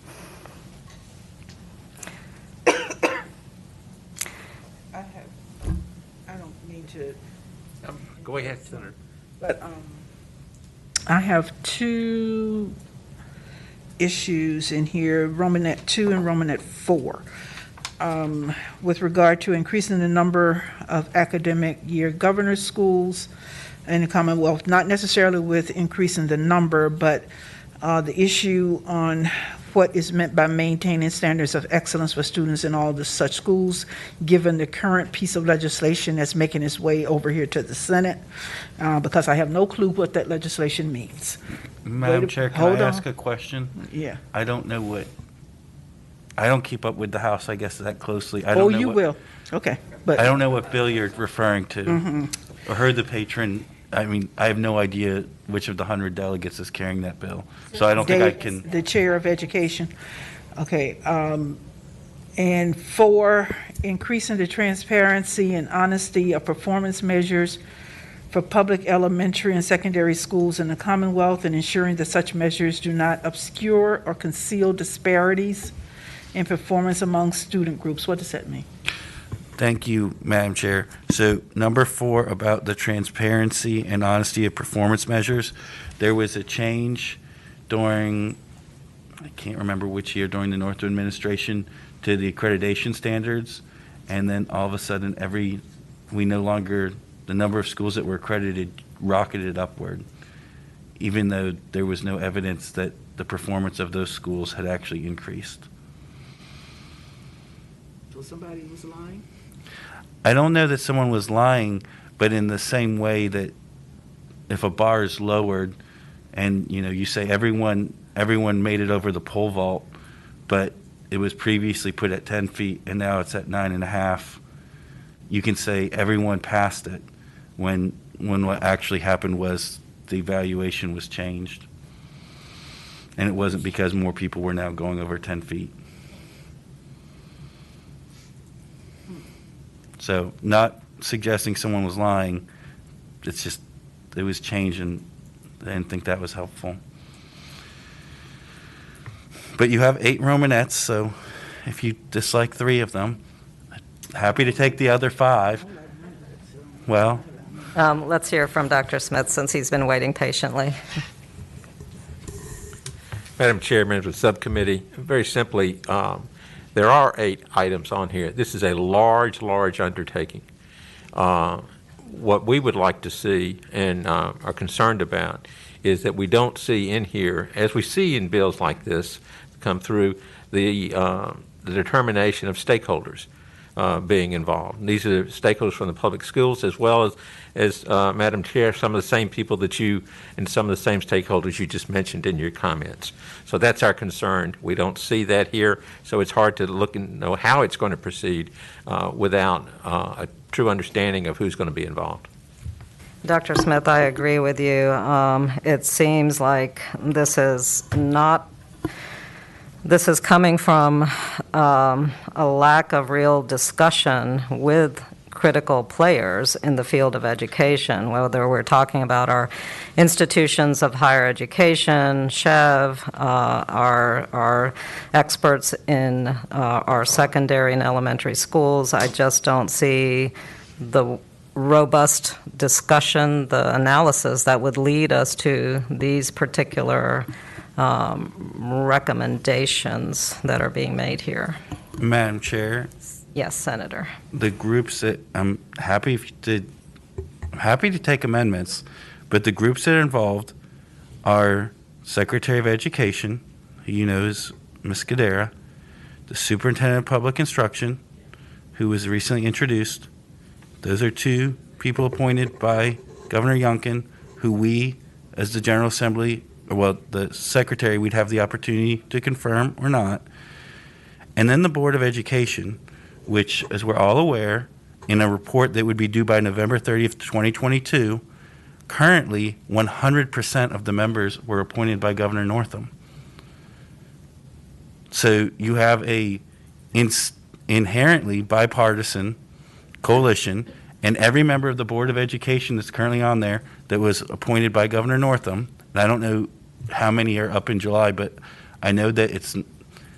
I don't mean to. Go ahead, Senator. But I have two issues in here, Romanet 2 and Romanet 4. With regard to increasing the number of academic year governor schools in the Commonwealth, not necessarily with increasing the number, but the issue on what is meant by maintaining standards of excellence for students in all the such schools, given the current piece of legislation that's making its way over here to the Senate, because I have no clue what that legislation means. Madam Chair, can I ask a question? Yeah. I don't know what, I don't keep up with the House, I guess, that closely. I don't know you what, will. Okay. But I don't know what bill you're referring to. Mhm. I heard the patron, I mean, I have no idea which of the 100 delegates is carrying that bill. So I don't think I can. The chair of education. Okay. And 4, increasing the transparency and honesty of performance measures for public elementary and secondary schools in the Commonwealth, and ensuring that such measures do not obscure or conceal disparities in performance among student groups. What does that mean? Thank you, Madam Chair. So number 4, about the transparency and honesty of performance measures, there was a change during, I can't remember which year, during the Northwood administration, to the accreditation standards, and then all of a sudden we no longer, the number of schools that were accredited rocketed upward, even though there was no evidence that the performance of those schools had actually increased. So somebody was lying? I don't know that someone was lying, but in the same way that if a bar is lowered and, you know, you say everyone made it over the pole vault, but it was previously put at 10 feet and now it's at 9.5, you can say everyone passed it when what actually happened was the evaluation was changed. And it wasn't because more people were now going over 10 feet. So not suggesting someone was lying, it's just, it was changed and I didn't think that was helpful. But you have 8 Romanettes, so if you dislike 3 of them, happy to take the other 5. Well. Let's hear from Dr. Smith since he's been waiting patiently. Madam Chair, members of the subcommittee, very simply, there are 8 items on here. This is a large, large undertaking. What we would like to see and are concerned about is that we don't see in here, as we see in bills like this come through, the determination of stakeholders being involved. These are stakeholders from the public schools as well as Madam Chair, some of the same people that you and some of the same stakeholders you just mentioned in your comments. So that's our concern. We don't see that here, so it's hard to look and know how it's going to proceed without a true understanding of who's going to be involved. Dr. Smith, I agree with you. It seems like this is coming from a lack of real discussion with critical players in the field of education, whether we're talking about our institutions of higher education, Chev, our experts in our secondary and elementary schools. I just don't see the robust discussion, the analysis that would lead us to these particular recommendations that are being made here. Madam Chair. Yes, Senator. The groups that I'm happy to take amendments, but the groups that are involved are Secretary of Education, who you know is Ms. Gadara, the Superintendent of Public Instruction, who was recently introduced. Those are 2 people appointed by Governor Youngkin, who we, as the General Assembly, or well, the Secretary, we'd have the opportunity to confirm or not. And then the Board of Education, which, as we're all aware, in a report that would be due by November 30th, 2022, currently 100% of the members were appointed by Governor Northam. So you have a inherently bipartisan coalition, and every member of the Board of Education that's currently on there that was appointed by Governor Northam, and I don't know how many are up in July, but I know that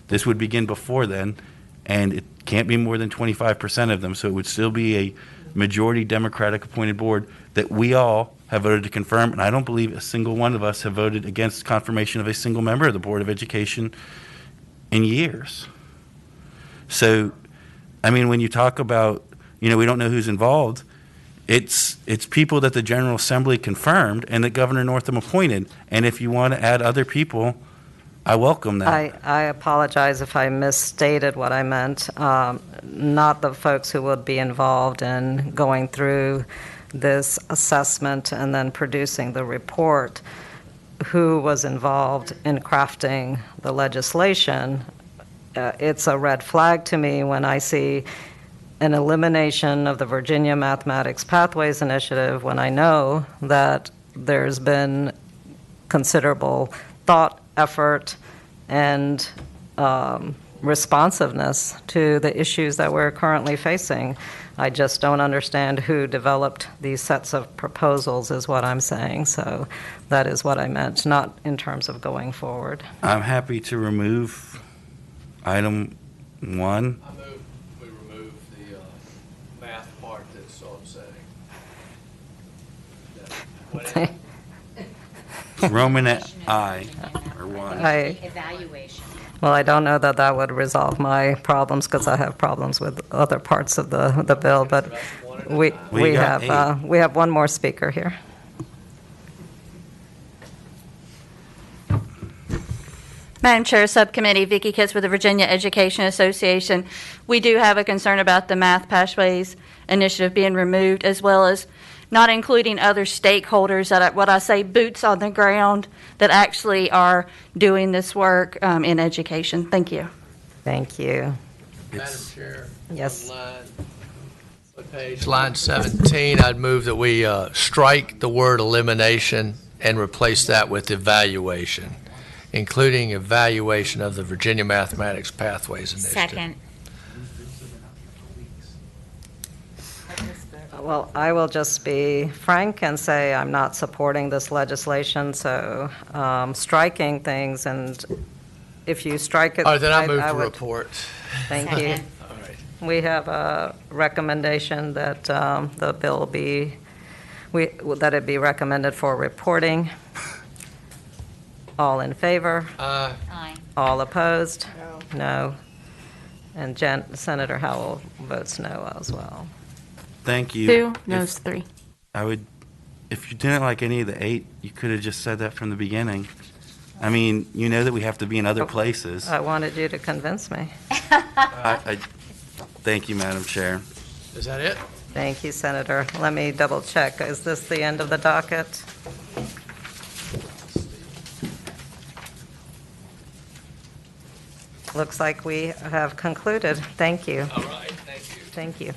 this would begin before then, and it can't be more than 25% of them, so it would still be a majority Democratic appointed board that we all have voted to confirm, and I don't believe a single one of us have voted against confirmation of a single member of the Board of Education in years. So, I mean, when you talk about, we don't know who's involved, it's people that the General Assembly confirmed and that Governor Northam appointed, and if you want to add other people, I welcome that. I apologize if I misstated what I meant. Not the folks who would be involved in going through this assessment and then producing the report, who was involved in crafting the legislation. It's a red flag to me when I see an elimination of the Virginia Mathematics Pathways Initiative, when I know that there's been considerable thought, effort, and responsiveness to the issues that we're currently facing. I just don't understand who developed these sets of proposals is what I'm saying. So that is what I meant, not in terms of going forward. I'm happy to remove item 1. I move we remove the math part that's so upsetting. Roman I, or 1. Evaluation. Well, I don't know that that would resolve my problems because I have problems with other parts of the bill, but we have one more speaker here. Madam Chair, Subcommittee, Vicki Kitts with the Virginia Education Association. We do have a concern about the Math Pathways Initiative being removed, as well as not including other stakeholders that are, what I say, boots on the ground that actually are doing this work in education. Thank you. Thank you. Madam Chair. Yes. Line 17, I'd move that we strike the word elimination and replace that with evaluation, including evaluation of the Virginia Mathematics Pathways Initiative. Second. Well, I will just be frank and say I'm not supporting this legislation, so striking things, and if you strike it... All right, then I move to would, report. Thank you. All right. We have a recommendation that the bill be, that it be recommended for reporting. All in favor? Aye. All opposed? No. And Senator Howell votes no as well. Thank you. 2, no's 3. I would, if you didn't like any of the 8, you could have just said that from the beginning. I mean, you know that we have to be in other places. I wanted you to convince me. Thank you, Madam Chair. Is that it? Thank you, Senator. Let me double check. Is this the end of the docket? Looks like we have concluded. Thank you. All right, thank you. Thank you.